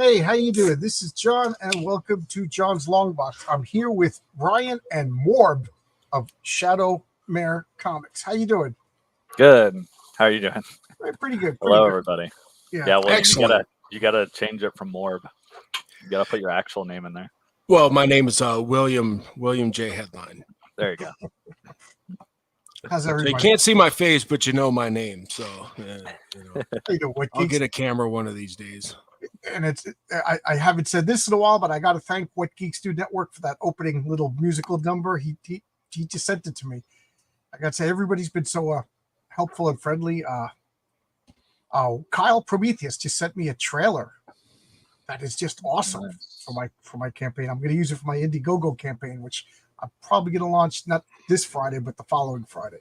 Hey, how you doing? This is John, and welcome to John's Long Box. I'm here with Ryan and Morb of Shattermare Comics. How you doing? Good. How are you doing? Pretty good. Hello, everybody. Yeah, well, excellent. You gotta change it from Morb. You gotta put your actual name in there. Well, my name is William J. Headline. There you go. How's So everybody? you can't see my face, but you know my name. So What I'll Geeks, get a camera one of these days. and I haven't said this in a while, but I got to thank What Geeks Do Network for that opening little musical number. He just sent it to me. I got to say, everybody's been so helpful and friendly. Kyle Prometheus just sent me a trailer that is just awesome for my campaign. I'm going to use it for my Indiegogo campaign, which I'm probably going to launch not this Friday, but the following Friday.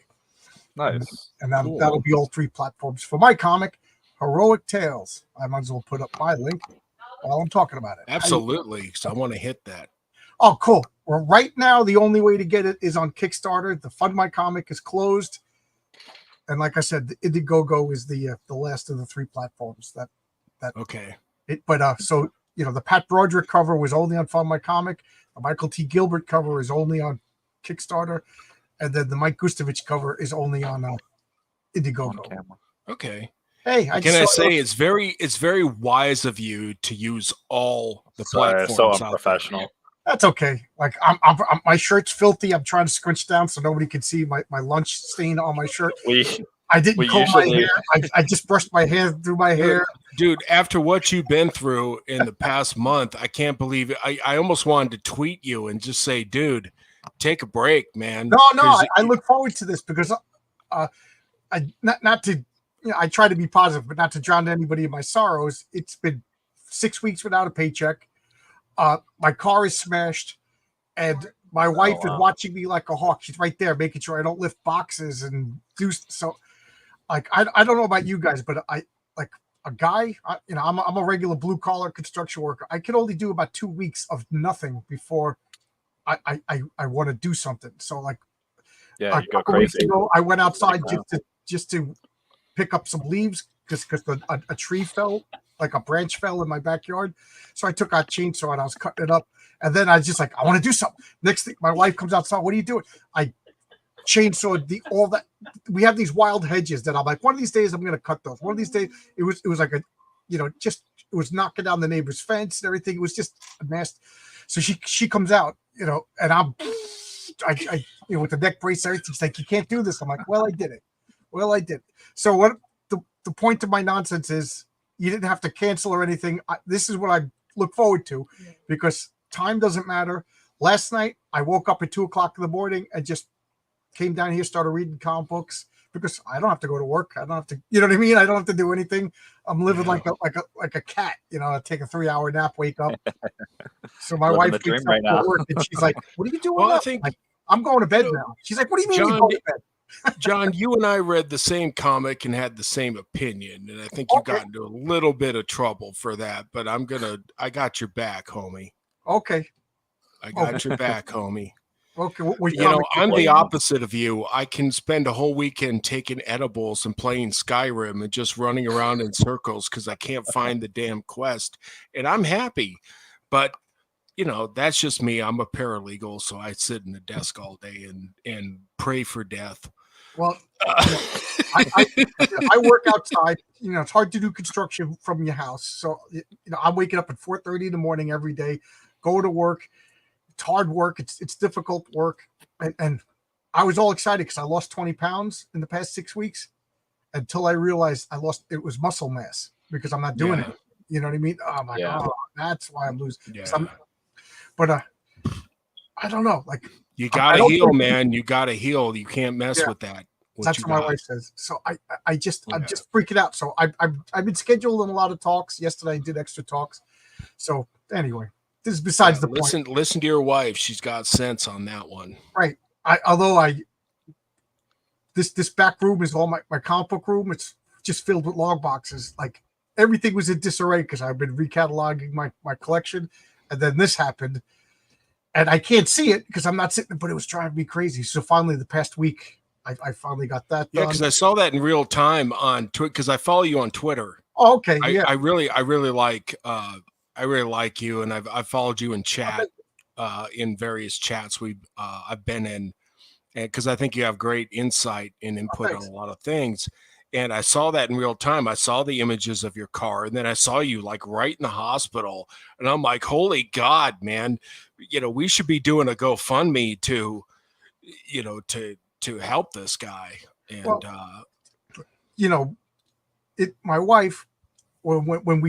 Nice. And that'll be all three platforms for my comic, Heroic Tales. I might as well put up my link while I'm talking about it. Absolutely. So I want to hit that. Oh, cool. Well, right now, the only way to get it is on Kickstarter. The Fund My Comic is closed. And like I said, the Indiegogo is the last of the three platforms that Okay. So the Pat Broderick cover was only on Fund My Comic. The Michael T. Gilbert cover is only on Kickstarter, and then the Mike Gustovich cover is only on Indiegogo. Okay. Hey, can I say it's very wise of you to use all the platforms. So unprofessional. That's okay. Like I'm my shirt's filthy. I'm trying to scrunch down so nobody can see my lunch stain on my shirt. I didn't comb my hair. I just brushed my hair through my hair. Dude, after what you've been through in the past month, I can't believe it. I almost wanted to tweet you and just say, dude, take a break, man. No, I look forward to this because I try to be positive, but not to drown anybody in my sorrows. It's been 6 weeks without a paycheck. My car is smashed, and my wife is watching me like a hawk. She's right there, making sure I don't lift boxes and do so. Like I don't know about you guys, but I like a guy. I'm a regular blue collar construction worker. I can only do about 2 weeks of nothing before I want to do something. So like, you go crazy. Weeks ago, I went outside just to pick up some leaves because a tree fell, like a branch fell in my backyard. So I took out chainsaw and I was cutting it up. And then I was just like, I want to do something. Next thing, my wife comes outside. What are you doing? I chainsawed all that. We have these wild hedges that I'm like, one of these days I'm going to cut those. One of these days it was like it was knocking down the neighbor's fence and everything. It was just a mess. So she comes out, and I with the neck brace, everything. She's like, you can't do this. I'm like, well, I did it. So what the point of my nonsense is, you didn't have to cancel or anything. This is what I look forward to because time doesn't matter. Last night, I woke up at 2:00 in the morning and just came down here, started reading comic books because I don't have to go to work. I don't have to, you know what I mean? I don't have to do anything. I'm living like a cat, I take a 3-hour nap, wake up. So my wife wakes up to work and she's like, what are you doing? Well, I think I'm going to bed now. She's like, what do you mean you're going to bed? John, you and I read the same comic and had the same opinion, and I think you got into a little bit of trouble for that. But I got your back, homie. Okay, I got your back, homie. Okay, I'm the opposite of you. I can spend a whole weekend taking edibles and playing Skyrim and just running around in circles because I can't find the damn quest, and I'm happy. But that's just me. I'm a paralegal, so I sit in the desk all day and pray for death. Well, I work outside. It's hard to do construction from your house. So, I'm waking up at 4:30 in the morning every day, go to work. It's hard work. It's difficult work. And I was all excited because I lost 20 pounds in the past 6 weeks until I realized it was muscle mass because I'm not doing it. You know what I mean? Oh my God, that's why I'm losing. Yeah. But I don't know. Like, you gotta heal, man. You gotta heal. You can't mess with that. That's what my wife says. So I'm just freaking out. So I've been scheduling a lot of talks. Yesterday I did extra talks. So anyway, this is besides the point. Listen to your wife. She's got sense on that one. Right. This back room is all my comic book room. It's just filled with log boxes. Like everything was in disarray because I've been recataloging my collection, and then this happened. And I can't see it because I'm not sitting, but it was driving me crazy. So finally, the past week, I finally got that done. Yeah, because I saw that in real time on Twitter because I follow you on Twitter. Oh, okay. I really like I really like you, and I've followed you in chat, in various chats I've been in, and because I think you have great insight and input on a lot of things. And I saw that in real time. I saw the images of your car, and then I saw you like right in the hospital, and I'm like, holy God, man! We should be doing a GoFundMe to, to help this guy. And my wife, when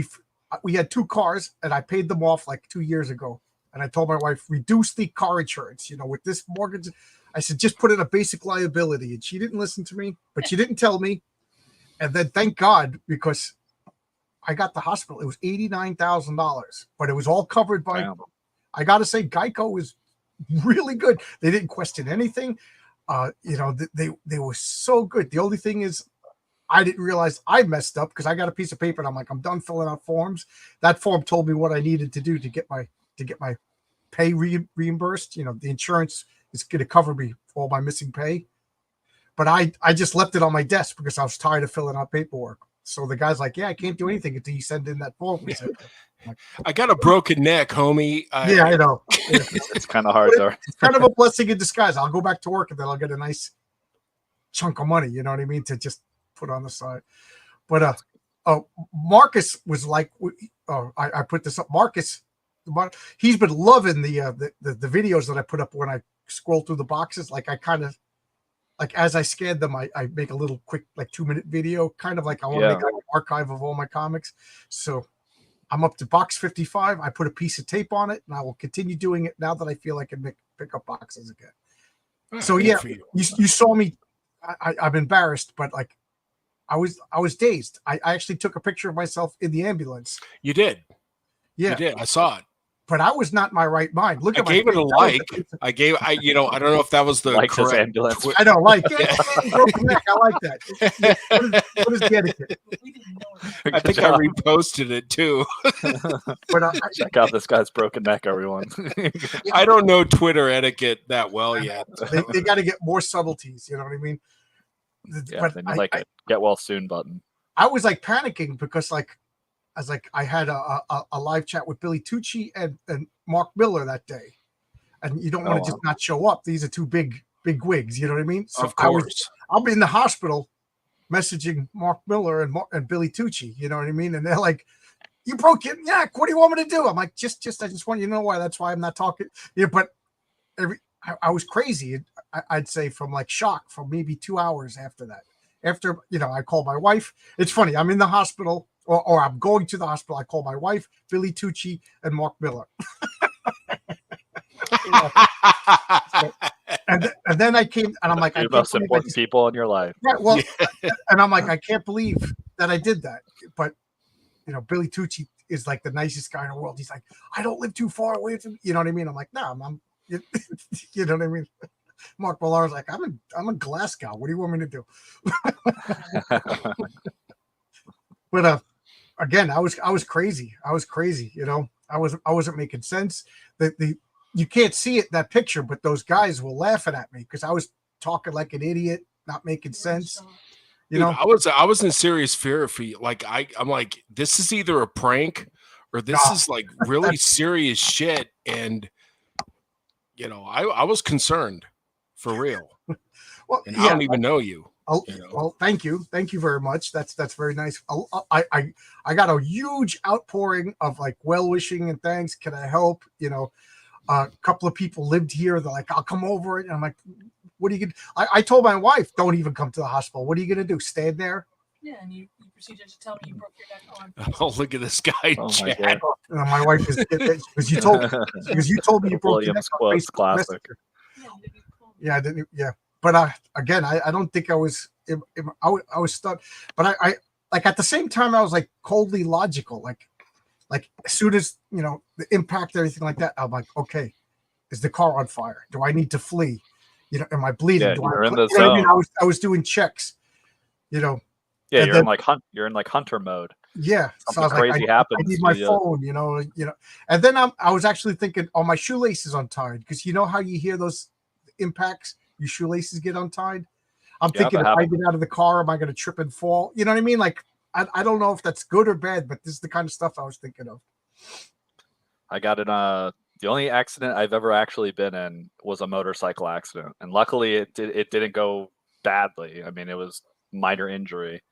we had 2 cars, and I paid them off like 2 years ago, and I told my wife, reduce the car insurance. With this mortgage, I said, just put in a basic liability, and she didn't listen to me, but she didn't tell me. And then thank God, because I got the hospital. It was $89,000, but it was all covered by. Damn. I got to say, Geico was really good. They didn't question anything. They were so good. The only thing is, I didn't realize I messed up because I got a piece of paper and I'm like, I'm done filling out forms. That form told me what I needed to do to get my pay reimbursed. The insurance is going to cover me for all my missing pay. But I just left it on my desk because I was tired of filling out paperwork. So the guy's like, yeah, I can't do anything until you send in that form. I got a broken neck, homie. Yeah, I know. Yeah. It's kind of hard, though. It's kind of a blessing in disguise. I'll go back to work and then I'll get a nice chunk of money, you know what I mean, to just put on the side. But Marcus was like, I put this up. Marcus, he's been loving the videos that I put up when I scroll through the boxes. Like I kind of, like as I scan them, I make a little quick, like 2-minute video, kind of like I want to make an archive of all my comics. So I'm up to box 55. I put a piece of tape on it, and I will continue doing it now that I feel I can pick up boxes again. So yeah, you saw me. I'm embarrassed, but like I was dazed. I actually took a picture of myself in the ambulance. You did. Yeah, you did. I saw it. But I was not in my right mind. Look, I gave it a like. I don't know if that was the correct ambulance. I don't like it. Broken neck. I like that. What is the etiquette? I think I reposted it too. But check out this guy's broken neck, everyone. I don't know Twitter etiquette that well yet. They got to get more subtleties. You know what I mean? Yeah, but then like a get well soon button. I was like panicking because I had a live chat with Billy Tucci and Mark Miller that day, and you don't want to just not show up. These are 2 big wigs, you know what I mean? So of course, I'll be in the hospital messaging Mark Miller and Billy Tucci, you know what I mean? And they're like, "You broke your neck. What do you want me to do?" I'm like, I just want you to know why. That's why I'm not talking. Yeah, but I was crazy. I'd say from like shock for maybe 2 hours after that. After I called my wife. It's funny. I'm in the hospital. Or I'm going to the hospital. I call my wife, Billy Tucci, and Mark Miller. and then I came, and I'm like, the most important people in your life. Right. Well, and I'm like, I can't believe that I did that. But Billy Tucci is like the nicest guy in the world. He's like, I don't live too far away from you know what I mean. I'm like, no, I'm you know what I mean. Mark Millar's like, I'm a Glasgow. What do you want me to do? But again, I was crazy. I was crazy. I wasn't making sense. You can't see it, that picture, but those guys were laughing at me because I was talking like an idiot, not making sense. Dude, I was in serious fear for you. Like I'm like, this is either a prank or this is like really serious shit. And I was concerned for real. Well, and I don't even know you. Well, thank you very much. That's very nice. I got a huge outpouring of like well wishing and thanks. Can I help? A couple of people lived here. They're like, I'll come over. And I'm like, what are you gonna? I told my wife, don't even come to the hospital. What are you gonna do? Stand there? Yeah, and you proceeded to tell me you broke your neck on. Oh, look at this guy, Chad. My wife is because you told me you broke your neck on Facebook classic. Yeah, I didn't. Yeah. But again, I don't think I was stunned. But I like at the same time I was like coldly logical. Like as soon as the impact, everything like that, I'm like, okay, is the car on fire? Do I need to flee? Am I bleeding? Yeah, Do you're I in the zone. I was doing checks. Yeah, you're in like hunter mode. Yeah, something crazy happens. I need my phone. And then I was actually thinking, oh, my shoelaces untied because how you hear those impacts. Your shoelaces get untied. I'm thinking if I get out of the car, am I going to trip and fall? You know what I mean? Like, I don't know if that's good or bad, but this is the kind of stuff I was thinking of. I got in the only accident I've ever actually been in was a motorcycle accident, and luckily it didn't go badly. I mean, it was minor injury,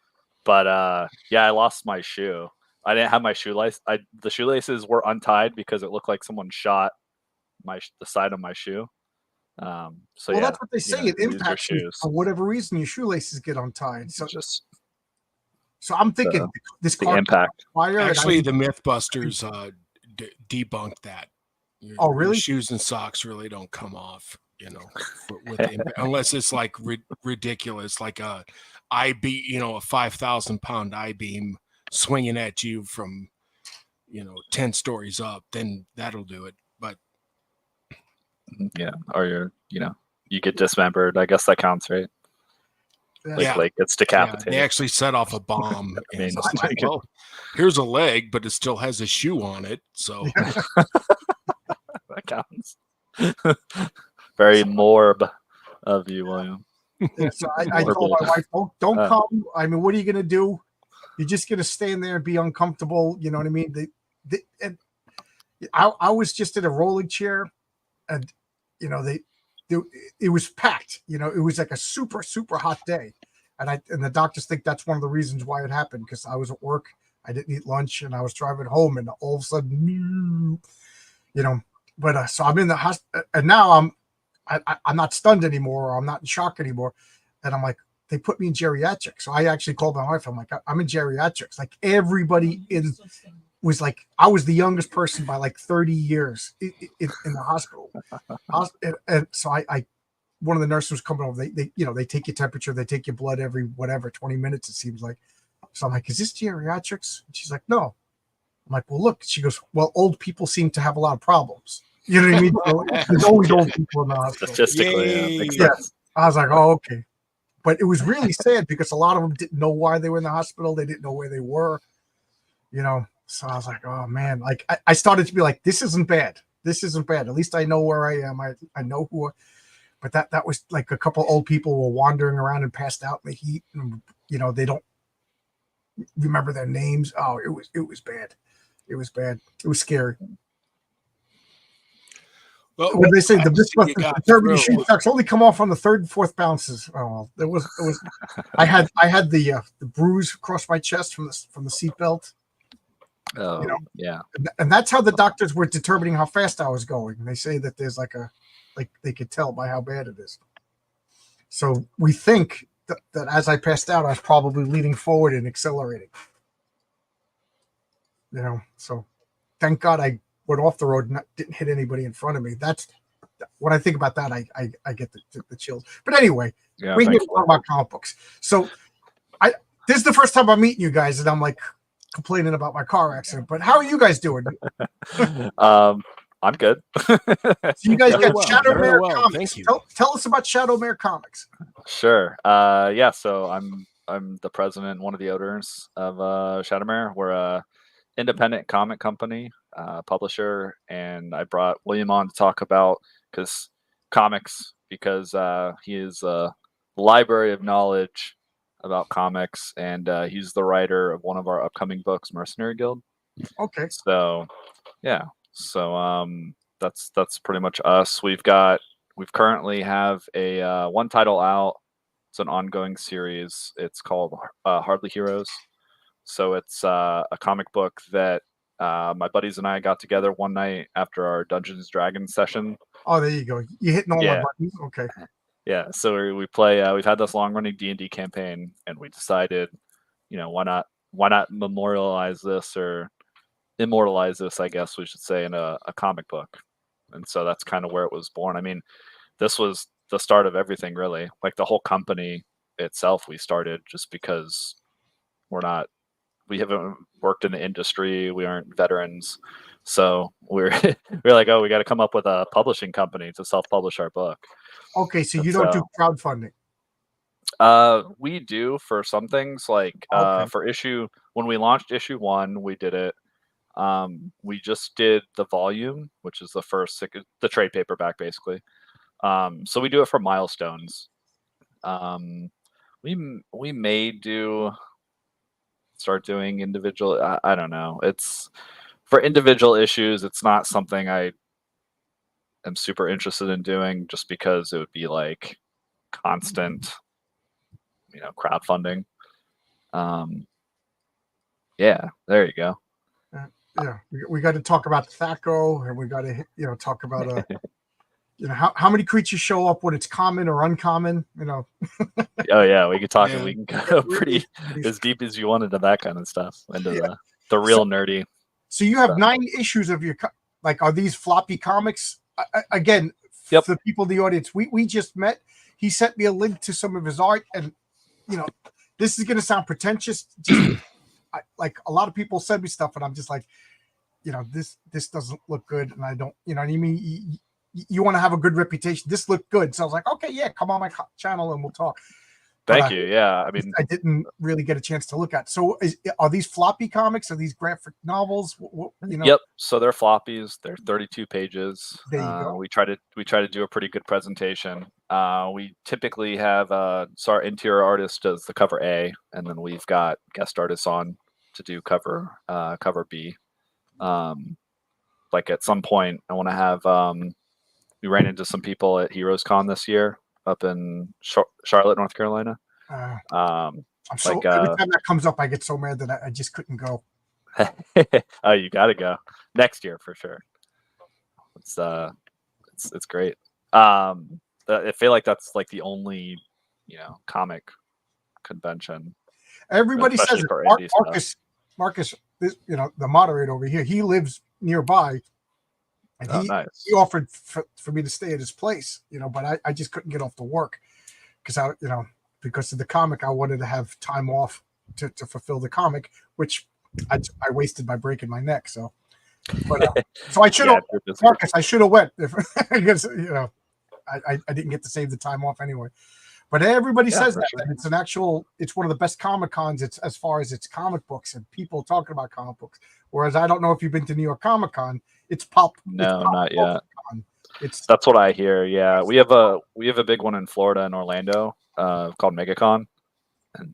but yeah, I lost my shoe. I didn't have my shoelace. The shoelaces were untied because it looked like someone shot the side of my shoe. So Well, yeah, that's what they say. you It lose your impacts you shoes. for whatever reason. Your shoelaces get untied. Just So I'm thinking this the car impact. fire. Actually, the Mythbusters debunked that. Oh, Your really? shoes and socks really don't come off, with the unless it's like ridiculous, like a a 5,000-pound I-beam swinging at you from 10 stories up, then that'll do it. But Yeah, or you get dismembered. I guess that counts, right? Like it's decapitated. they actually set off a bomb. I mean, And it's like, well, here's a leg, but it still has a shoe on it. So that counts. Very morb of you, William. So I told my wife, don't come. I mean, what are you going to do? You're just going to stand there and be uncomfortable. You know what I mean? And I was just in a rolling chair, and it was packed. It was like a super, super hot day. And the doctors think that's one of the reasons why it happened, because I was at work. I didn't eat lunch, and I was driving home, and all of a sudden, but so I'm in the hospital, and now I'm not stunned anymore, or I'm not in shock anymore. And I'm like, they put me in geriatrics. So I actually called my wife. I'm like, I'm in geriatrics. Like everybody was like, I was the youngest person by like 30 years in the hospital. And so one of the nurses was coming over. They take your temperature, they take your blood every 20 minutes, it seems like. So I'm like, is this geriatrics? And she's like, no. I'm like, well, look. She goes, well, old people seem to have a lot of problems. You know what I mean? So there's always old people in the hospital. Statistically, yeah. I was like, oh, okay. But it was really sad because a lot of them didn't know why they were in the hospital. They didn't know where they were. So I was like, oh man, like I started to be like, this isn't bad. This isn't bad. At least I know where I am. I know who. But that was like a couple old people were wandering around and passed out in the heat, and they don't remember their names. Oh, it was bad. It was bad. It was scary. Well, when they say the Mythbusters shoe socks only come off on the third and fourth bounces. Oh, it was. I had the bruise across my chest from the seatbelt. Oh, yeah. And that's how the doctors were determining how fast I was going. They say that there's like they could tell by how bad it is. So we think that as I passed out, I was probably leaning forward and accelerating. So thank God I went off the road and didn't hit anybody in front of me. That's when I think about that, I get the chills. But anyway, we can talk about comic books. So this is the first time I'm meeting you guys, and I'm like complaining about my car accident. But how are you guys doing? I'm good. So you guys got Shattermare Comics. Thank you. Tell us about Shattermare Comics. Sure. Yeah. So I'm the president, one of the owners of Shattermare. We're a independent comic company, publisher, and I brought William on to talk about comics because he is a library of knowledge about comics, and he's the writer of one of our upcoming books, Mercenary Guild. Okay. So yeah. So that's pretty much us. We currently have a one title out. It's an ongoing series. It's called Hardly Heroes. So it's a comic book that my buddies and I got together one night after our Dungeons Dragons session. Oh, there you go. You're hitting all my buttons. Okay. Yeah. So we play. We've had this long running D&D campaign, and we decided, why not memorialize this or immortalize this, I guess we should say, in a comic book. And so that's kind of where it was born. I mean, this was the start of everything, really. Like the whole company itself, we started just because we haven't worked in the industry. We aren't veterans. So we're like, oh, we got to come up with a publishing company to self-publish our book. Okay, so you don't do crowdfunding. We do for some things, like when we launched issue 1, we did it. We just did the volume, which is the trade paperback, basically. So we do it for milestones. We may start doing individual. I don't know. It's for individual issues, it's not something I am super interested in doing, just because it would be like constant, crowdfunding. Yeah, there you go. Yeah, we got to talk about Thaco, and we got to talk about how many creatures show up when it's common or uncommon. Oh yeah, we could talk. Yeah. We can go pretty as deep as you want into that kind of stuff, into the real nerdy. So you have stuff. 9 issues of your are these floppy comics? Again, Yep. for the people in the audience, we just met. He sent me a link to some of his art, and this is going to sound pretentious. Just like a lot of people send me stuff, and I'm just like, this doesn't look good, and I don't, what I mean. You want to have a good reputation. This looked good, so I was like, okay, yeah, come on my channel and we'll talk. Thank you. Yeah, I mean, I didn't really get a chance to look at. So, are these floppy comics? Are these graphic novels? Yep. So they're floppies. They're 32 pages. There you go. We try to do a pretty good presentation. We typically have so our interior artist does the cover A, and then we've got guest artists on to do cover B. Like at some point, I want to have. We ran into some people at Heroes Con this year up in Charlotte, North Carolina. I'm so every time that comes up, I get so mad that I just couldn't go. Oh, you got to go next year for sure. It's great. I feel like that's like the only comic convention. Everybody says for it. Marcus, the moderator over here, he lives nearby. And nice. he offered for me to stay at his place, but I just couldn't get off to work because because of the comic, I wanted to have time off to fulfill the comic, which I wasted by breaking my neck. So, but so I should have, Marcus, I should have went because I didn't get to save the time off anyway. But everybody says that it's one of the best Comic Cons. It's as far as it's comic books and people talking about comic books. Whereas I don't know if you've been to New York Comic Con. It's pulp. No, not yet. That's what I hear. Yeah, we have a big one in Florida in Orlando called MegaCon,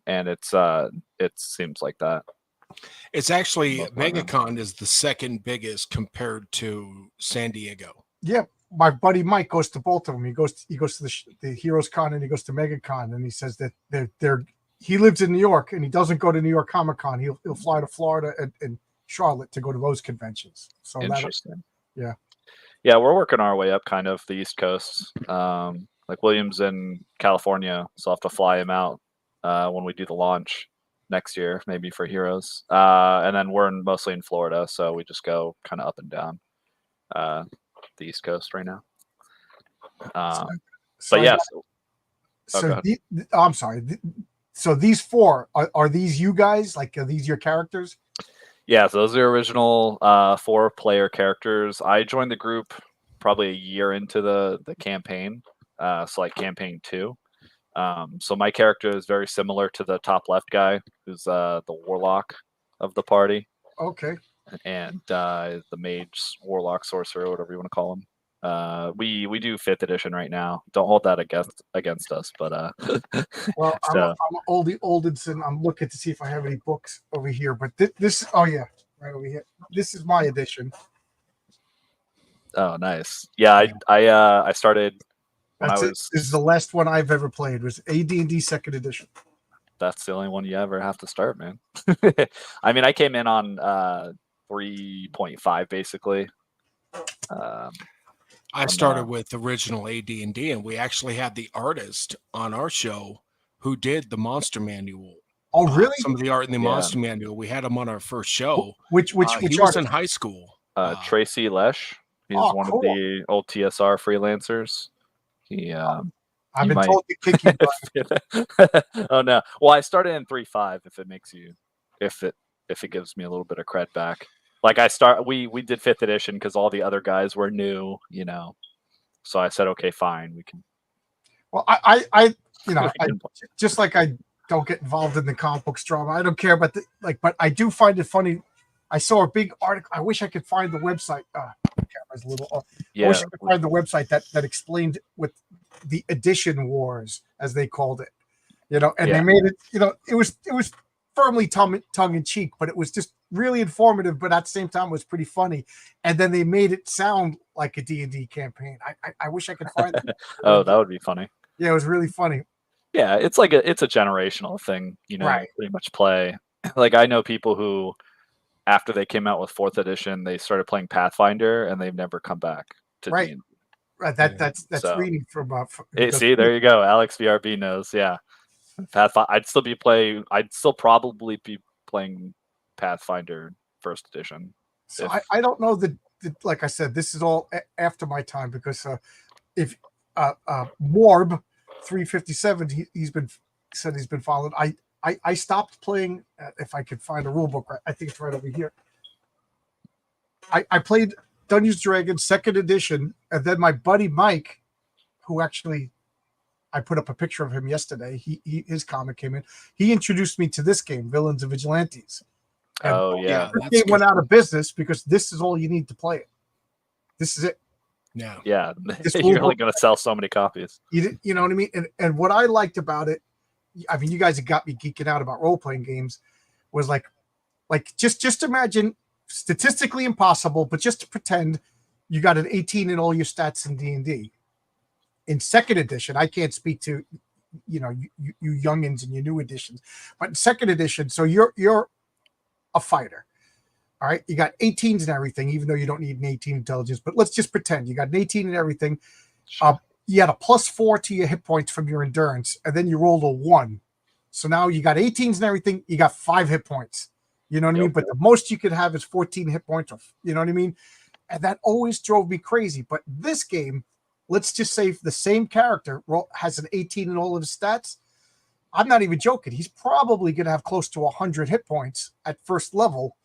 and it seems like that. It's actually MegaCon is the second biggest compared to San Diego. Yeah, my buddy Mike goes to both of them. He goes to the Heroes Con and he goes to MegaCon, and he says that he lives in New York and he doesn't go to New York Comic Con. He'll fly to Florida and Charlotte to go to those conventions. So interesting. Yeah, we're working our way up kind of the East Coast. Like William's in California, so I'll have to fly him out when we do the launch next year, maybe for Heroes. And then we're mostly in Florida, so we just go kind of up and down the East Coast right now. I'm sorry. So these 4 are these you guys? Like, are these your characters? Yeah, so those are the original 4-player characters. I joined the group probably a year into the campaign, so like campaign 2. So my character is very similar to the top left guy, who's the warlock of the party. Okay. And the mage, warlock, sorcerer, whatever you want to call him. We do 5th edition right now. Don't hold that against us, but well, I'm oldest, and I'm looking to see if I have any books over here. But this right over here. This is my edition. Oh, nice. Yeah, I started. This is the last one I've ever played. Was AD&D 2nd edition. That's the only one you ever have to start, man. I mean, I came in on 3.5 basically. I started with original AD&D, and we actually had the artist on our show who did the Monster Manual. Oh, really? Some of the art in the Monster Manual. We had him on our first show. Which he was in high school. Tracy Lesh. He's one of the old TSR freelancers. I've been told to kick you. Oh no! Well, I started in 3.5. If it gives me a little bit of cred back. Like we did 5th edition because all the other guys were new, So I said, okay, fine, we can. Well, I just like I don't get involved in the comic books drama. I don't care about but I do find it funny. I saw a big article. I wish I could find the website. Camera's a little off. Yeah. I wish I could find the website that explained with the edition wars, as they called it. And they made it. It was firmly tongue in cheek, but it was just really informative. But at the same time, it was pretty funny. And then they made it sound like a D&D campaign. I wish I could find it. Oh, that would be funny. Yeah, it was really funny. Yeah, it's like it's a generational thing, you know. Right. You pretty much play. Like I know people who, after they came out with 4th edition, they started playing Pathfinder, and they've never come back to Right. D&D. Right. That's So, reading from. See, there you go. Alex VRB knows. Yeah, Pathfinder. I'd still probably be playing Pathfinder 1st edition. So I don't know that. Like I said, this is all after my time because if Morb 357, he's been followed. I stopped playing. If I could find a rule book, I think it's right over here. I played Dungeons & Dragons 2nd edition, and then my buddy Mike, who actually I put up a picture of him yesterday. His comic came in. He introduced me to this game, Villains and Vigilantes. And Oh yeah, this game went out of business because this is all you need to play it. This is it. Yeah. yeah. You're only going to sell so many copies. You know what I mean? And what I liked about it, I mean, you guys have got me geeking out about role-playing games, was like just imagine, statistically impossible, but just to pretend you got an 18 in all your stats in D&D. In 2nd edition, I can't speak to, you youngins and your new editions, but in 2nd edition, so you're a fighter. All right, you got 18s and everything, even though you don't need an 18 intelligence, but let's just pretend you got an 18 and everything. You had a +4 to your hit points from your endurance, and then you rolled a 1. So now you got 18s and everything, you got 5 hit points. You know what I mean? But the most you could have is 14 hit points, you know what I mean? And that always drove me crazy. But this game, let's just say the same character has an 18 in all of his stats. I'm not even joking. He's probably going to have close to 100 hit points at first level.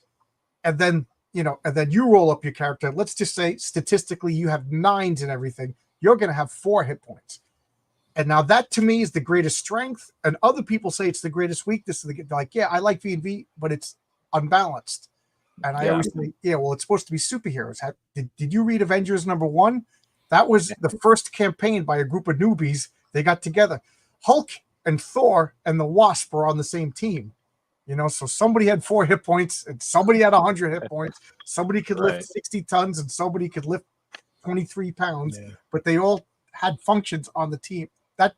And then, you roll up your character. Let's just say statistically you have 9s and everything. You're going to have 4 hit points. And now that to me is the greatest strength. And other people say it's the greatest weakness. They're like, yeah, I like V&V, but it's unbalanced. And I always say, yeah, well, it's supposed to be superheroes. Did you read Avengers #1? That was the first campaign by a group of newbies. They got together. Hulk and Thor and the Wasp were on the same team. So somebody had 4 hit points and somebody had 100 hit points. Somebody could lift 60 tons and somebody could lift 23 pounds, but they all had functions on the team. That's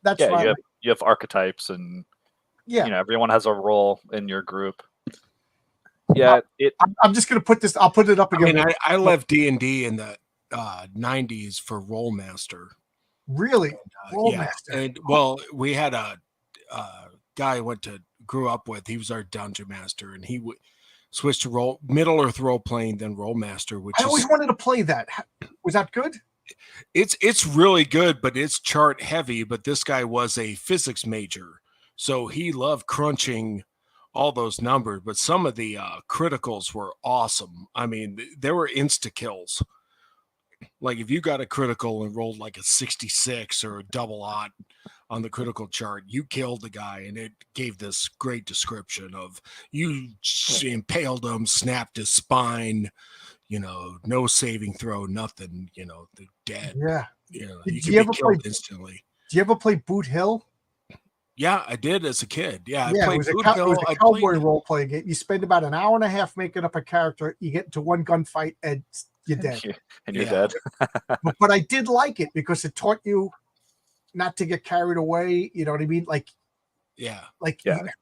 you have archetypes and everyone has a role in your group. Yeah, I'm just gonna put this. I'll put it up again. I mean, I left D&D in the 90s for Rollmaster. Really, Rollmaster. And we had a guy I grew up with. He was our dungeon master, and he switched to Middle Earth role playing, then Rollmaster. Which I always wanted to play that. Was that good? It's really good, but it's chart heavy. But this guy was a physics major, so he loved crunching all those numbers. But some of the criticals were awesome. I mean, there were insta kills. Like if you got a critical and rolled like a 66 or a double odd on the critical chart, you killed the guy, and it gave this great description of you impaled him, snapped his spine. No saving throw, nothing, they're dead. Yeah. You can be killed instantly. Do you ever play Boot Hill? Yeah, I did as a kid. Yeah, I played Boot Hill. It was a cowboy role-playing game. You spend about an hour and a half making up a character. You get into one gunfight, and you're dead. And you're dead. but I did like it because it taught you not to get carried away. You know what I mean? You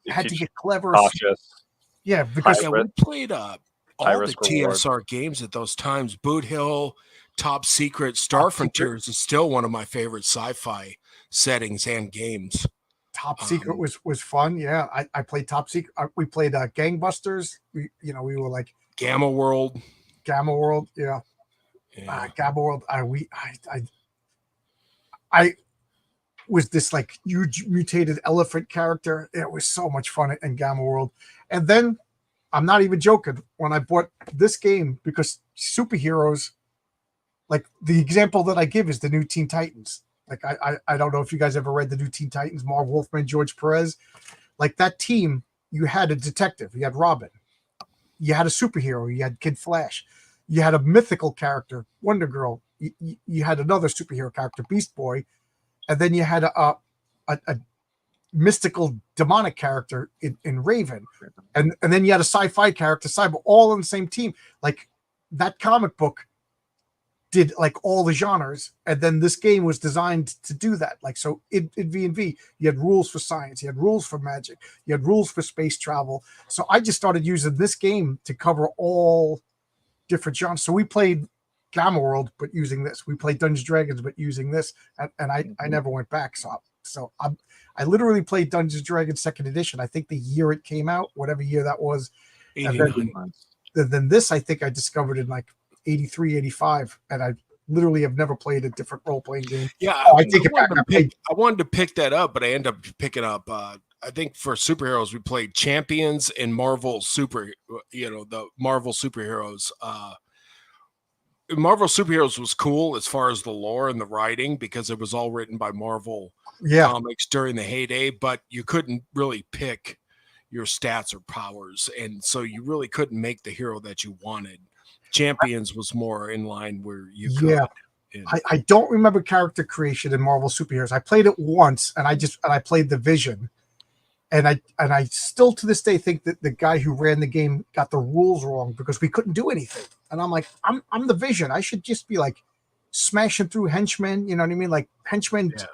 had to get clever. Cautious. Yeah, because we played all the TSR games at those times. Boot Hill, Top Secret, Star Frontiers is still one of my favorite sci-fi settings and games. Top Secret was fun. Yeah, I played Top Secret. We played Gangbusters. We were like Gamma World. Yeah. Gamma World. I was this like huge mutated elephant character. It was so much fun in Gamma World. And then I'm not even joking when I bought this game because superheroes, like the example that I give is the new Teen Titans. Like I don't know if you guys ever read the new Teen Titans, Marv Wolfman, George Perez. Like that team, you had a detective, you had Robin, you had a superhero, you had Kid Flash, you had a mythical character, Wonder Girl, you had another superhero character, Beast Boy, and then you had a mystical demonic character in Raven, and then you had a sci-fi character, Cyber, all on the same team. Like that comic book did like all the genres, and then this game was designed to do that. Like so, in V&V, you had rules for science, you had rules for magic, you had rules for space travel. So I just started using this game to cover all different genres. So we played Gamma World, but using this. We played Dungeons and Dragons, but using this, and I never went back. So I literally played Dungeons and Dragons Second Edition. I think the year it came out, whatever year that was. 89. Then this, I think I discovered in like 83, 85, and I literally have never played a different role-playing game. Yeah, I take it back. I wanted to pick that up, but I ended up picking up. I think for superheroes, we played Champions and Marvel Super. The Marvel superheroes. Marvel superheroes was cool as far as the lore and the writing because it was all written by Marvel comics during the heyday, but you couldn't really pick your stats or powers, and so you really couldn't make the hero that you wanted. Champions was more in line where you could. I don't remember character creation in Marvel superheroes. I played it once, and I played the Vision, and I still to this day think that the guy who ran the game got the rules wrong because we couldn't do anything. And I'm like, I'm the Vision. I should just be like smashing through henchmen. You know what I mean? Like henchmen. Yeah.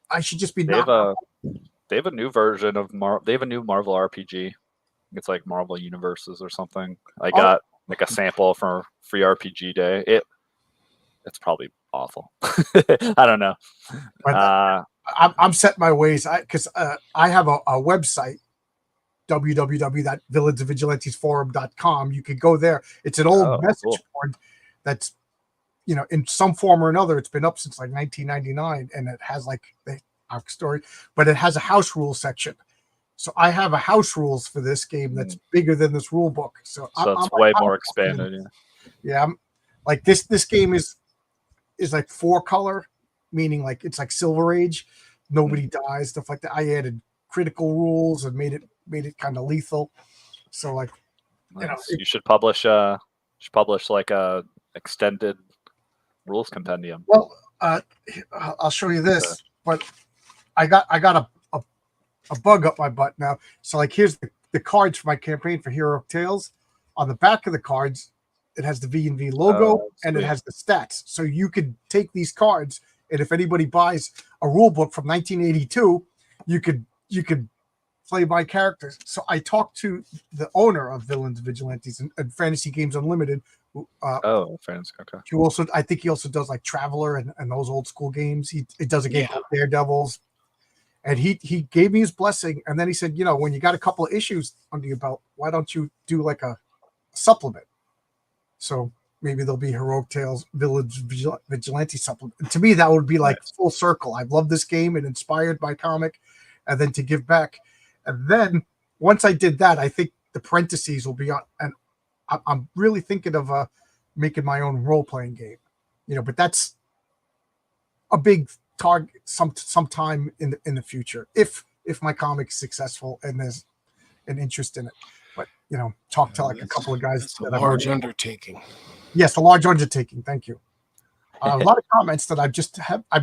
I should just be. They have a new version of They have a new Marvel RPG. It's like Marvel Universes or something. I got like a sample for free RPG day. It's probably awful. I don't know. But I'm set my ways because I have a website, www.villagesandvigilantesforum.com. You could go there. It's an old message board that's, in some form or another, it's been up since like 1999, and it has like the story, but it has a house rules section. So I have a house rules for this game that's bigger than this rule book. So it's way more expanded. Yeah, I'm like this game is like 4-color, meaning like it's like Silver Age. Nobody dies, stuff like that. I added critical rules and made it kind of lethal. So like, you should publish like a extended rules compendium. Well, I'll show you this, but I got a bug up my butt now. So like, here's the cards for my campaign for Hero Tales. On the back of the cards, it has the V&V logo and it has the stats. So you could take these cards, and if anybody buys a rule book from 1982, you could play my characters. So I talked to the owner of Villains Vigilantes and Fantasy Games Unlimited. Fantasy. Okay. I think he also does like Traveler and those old school games. He does a game called Daredevils. And he gave me his blessing, and then he said, when you got a couple of issues under your belt, why don't you do like a supplement? So maybe there'll be Heroic Tales Village Vigilante supplement. And to me, that would be like full circle. I've loved this game and inspired by comic, and then to give back. And then once I did that, I think the parentheses will be on. And I'm really thinking of making my own role-playing game, but that's a big target sometime in the future if my comic's success's and there's an interest in it. But talk to like a couple of guys. It's a large undertaking. Yes, a large undertaking. Thank you. A lot of comments that I've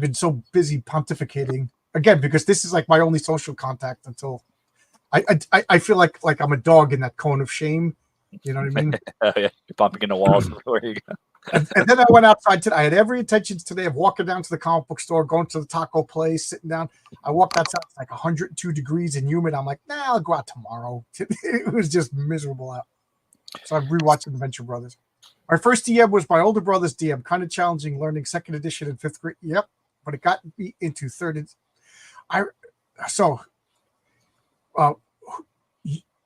been so busy pontificating again because this is like my only social contact until I feel like I'm a dog in that cone of shame. You know what I mean? You're bumping into walls everywhere you go. And then I went outside today. I had every intention today of walking down to the comic book store, going to the taco place, sitting down. I walked outside, it's like 102 degrees and humid. I'm like, I'll go out tomorrow. It was just miserable out. So I'm rewatching Adventure Brothers. My first DM was my older brother's DM. Kind of challenging, learning second edition in 5th grade. Yep, but it got me into third.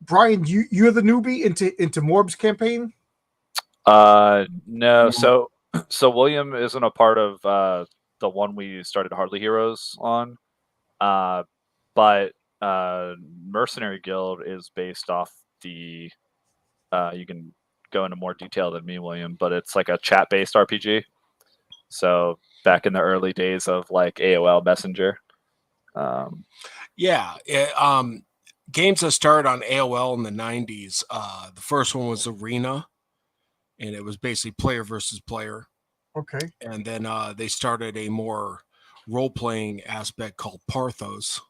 Brian, you're the newbie into Morb's campaign. No. So William isn't a part of the one we started Hardly Heroes on, but Mercenary Guild is based off the. You can go into more detail than me, William, but it's like a chat-based RPG. So back in the early days of like AOL Messenger. Games that started on AOL in the 90s. The first one was Arena. And it was basically player versus player. Okay. And then they started a more role-playing aspect called Parthos.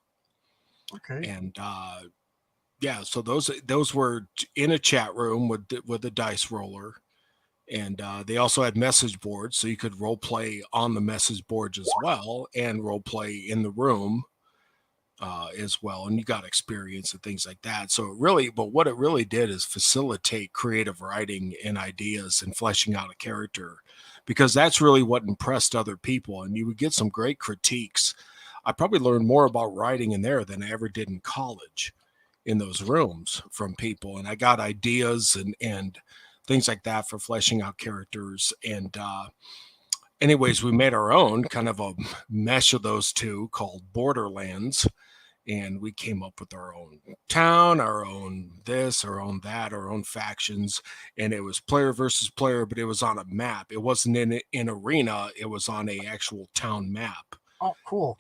Okay. And yeah, so those were in a chat room with a dice roller, and they also had message boards, so you could role play on the message boards as well, and role play in the room as well, and you got experience and things like that. So what it really did is facilitate creative writing and ideas and fleshing out a character, because that's really what impressed other people, and you would get some great critiques. I probably learned more about writing in there than I ever did in college in those rooms from people, and I got ideas and things like that for fleshing out characters. And anyways, we made our own kind of a mesh of those two called Borderlands, and we came up with our own town, our own this, our own that, our own factions, and it was player versus player, but it was on a map. It wasn't in an arena, it was on a actual town map. Oh, cool.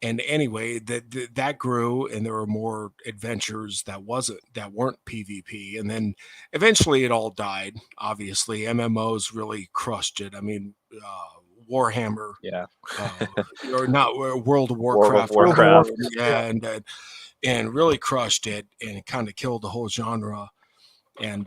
And anyway, that grew, and there were more adventures that weren't PvP, and then eventually it all died. Obviously, MMOs really crushed it. I mean, Warhammer, Yeah. or not World of Warcraft. yeah, and really crushed it, and kind of killed the whole genre. And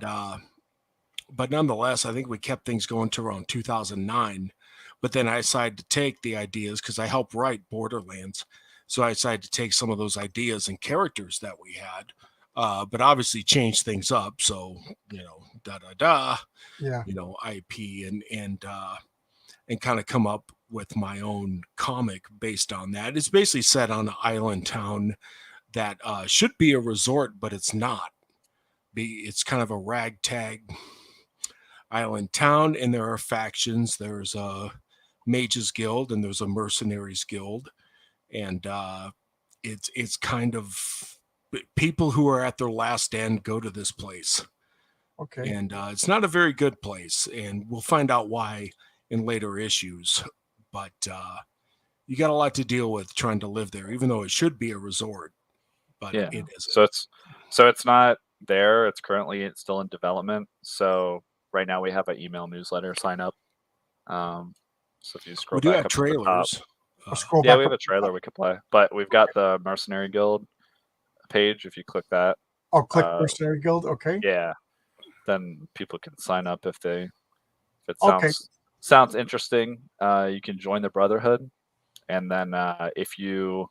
but nonetheless, I think we kept things going to around 2009. But then I decided to take the ideas, because I helped write Borderlands. So I decided to take some of those ideas and characters that we had, but obviously change things up. So, Yeah. IP and kind of come up with my own comic based on that. It's basically set on an island town that should be a resort, but it's not. It's kind of a ragtag island town, and there are factions. There's a Mages Guild and there's a Mercenaries Guild, and it's kind of people who are at their last end go to this place. Okay. And it's not a very good place, and we'll find out why in later issues. But you got a lot to deal with trying to live there, even though it should be a resort. But Yeah. it isn't. So it's not there. It's still in development. So right now we have an email newsletter sign up. So if you scroll We do back have up to the top, trailers. Scroll yeah, back we have up. a trailer we could play, but we've got the Mercenary Guild page. If you click that, Oh, click Mercenary Guild. Okay. yeah, then people can sign up if it Okay. sounds interesting. You can join the Brotherhood, and then if you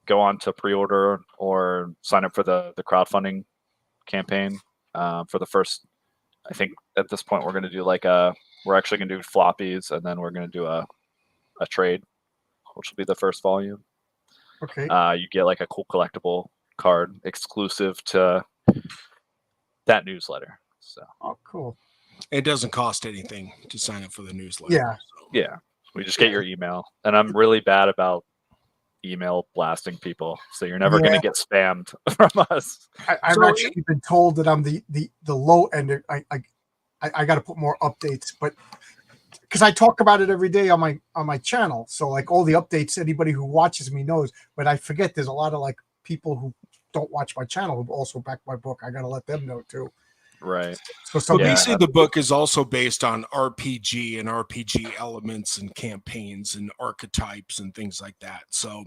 go on to pre-order or sign up for the crowdfunding campaign for the first, I think at this point we're going to do we're actually going to do floppies, and then we're going to do a trade, which will be the first volume. Okay. You get like a cool collectible card exclusive to that newsletter. So Oh, cool. It doesn't cost anything to sign up for the newsletter. Yeah. So. yeah, we just get your email, and I'm really bad about email blasting people, so you're never going to get spammed from us. I've actually been told that I'm the low end. I got to put more updates, but because I talk about it every day on my channel, so like all the updates, anybody who watches me knows. But I forget there's a lot of like people who don't watch my channel who also back my book. I got to let them know too. Right. So basically, the book is also based on RPG and RPG elements and campaigns and archetypes and things like that. So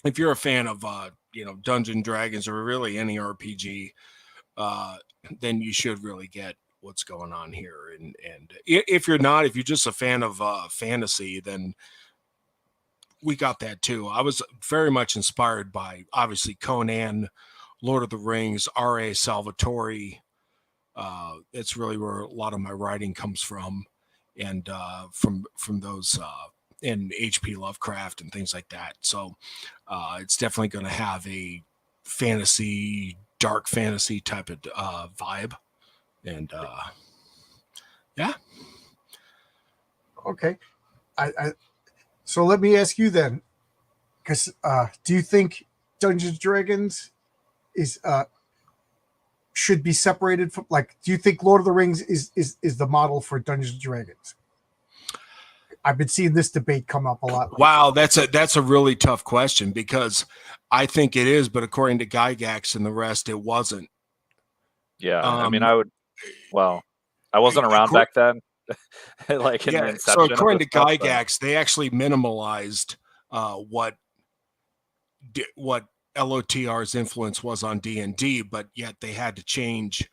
if you're a fan of Dungeons & Dragons or really any RPG, then you should really get what's going on here. And if you're not, if you're just a fan of fantasy, then we got that too. I was very much inspired by obviously Conan, Lord of the Rings, R.A. Salvatore. It's really where a lot of my writing comes from, and from those and H.P. Lovecraft and things like that. So it's definitely going to have a fantasy, dark fantasy type of vibe. And yeah. Okay. So let me ask you then, because do you think Dungeons and Dragons is should be separated from, like, do you think Lord of the Rings is the model for Dungeons and Dragons? I've been seeing this debate come up a lot lately. Wow, that's a really tough question, because I think it is, but according to Gygax and the rest, it wasn't. Yeah, I mean, I wasn't around back then. Like in the inception. So according to Gygax, they actually minimalized what what LOTR's influence was on D&D, but yet they had to change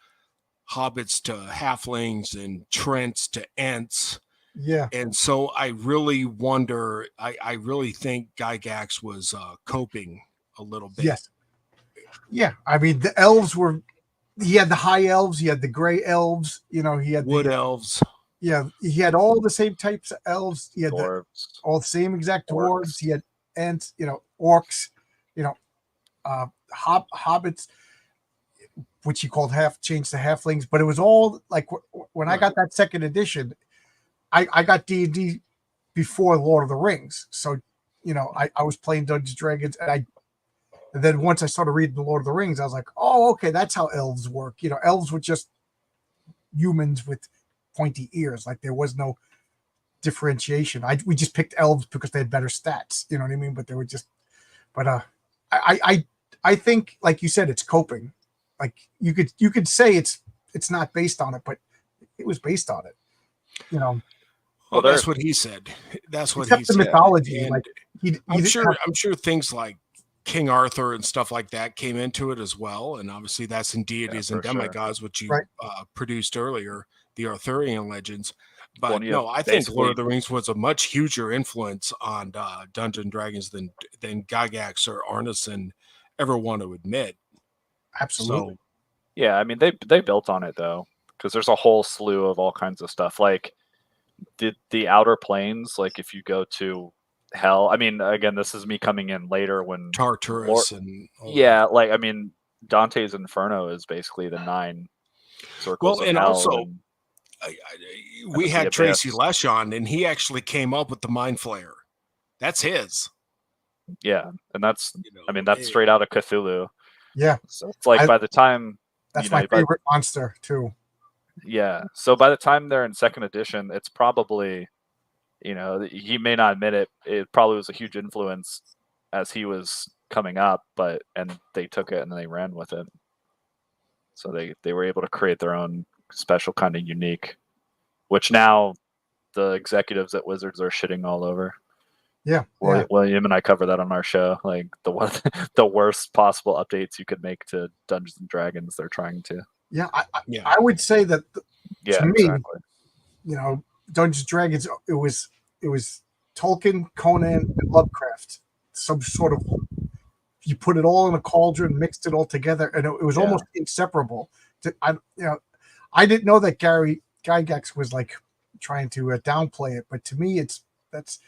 hobbits to halflings and trents to ents. Yeah. And so I really wonder, I really think Gygax was coping a little bit. Yes. Yeah. I mean, the elves were, he had the high elves, he had the gray elves, he had Wood elves. Yeah, he had all the same types of elves. He had Dwarves. all the same exact dwarves. Orcs. He had ents, orcs, hobbits, which he called changed to halflings. But it was all like when I got that second edition, I got D&D before Lord of the Rings. So, I was playing Dungeons and Dragons, and then once I started reading the Lord of the Rings, I was like, oh, okay, that's how elves work. Elves were just humans with pointy ears. Like there was no differentiation. We just picked elves because they had better stats. You know what I mean? But they were just. But I think, like you said, it's coping. Like you could say it's not based on it, but it was based on it. Well, that's what he said. That's what Except he the said. mythology. And like I'm sure things like King Arthur and stuff like that came into it as well. And obviously that's in Deities and Demigods, which you produced earlier, the Arthurian legends. But no, I think Lord of the Rings was a much huger influence on Dungeons and Dragons than Gygax or Arneson ever want to admit. Absolutely. So, yeah, I mean they built on it though, because there's a whole slew of all kinds of stuff. Like the outer planes, like if you go to hell, I mean, again, this is me coming in later when Tartarus and like I mean, Dante's Inferno is basically the 9 circles of and hell. Also, we had Tracy Lesh on, and he actually came up with the Mind Flayer. That's his. Yeah, and that's I mean that's straight out of Cthulhu. Yeah, so it's like by the time that's my favorite monster too. Yeah, so by the time they're in second edition, it's probably, he may not admit it. It probably was a huge influence as he was coming up, and they took it and they ran with it. So they were able to create their own special kind of unique, which now the executives at Wizards are shitting all over. Yeah, William and I cover that on our show. Like the worst possible updates you could make to Dungeons and Dragons, they're trying to. Yeah, I would say that to me, exactly. Dungeons and Dragons, it was Tolkien, Conan, and Lovecraft. Some sort of, you put it all in a cauldron, mixed it all together, and it was almost inseparable. I didn't know that Gary Gygax was like trying to downplay it, but to me, that's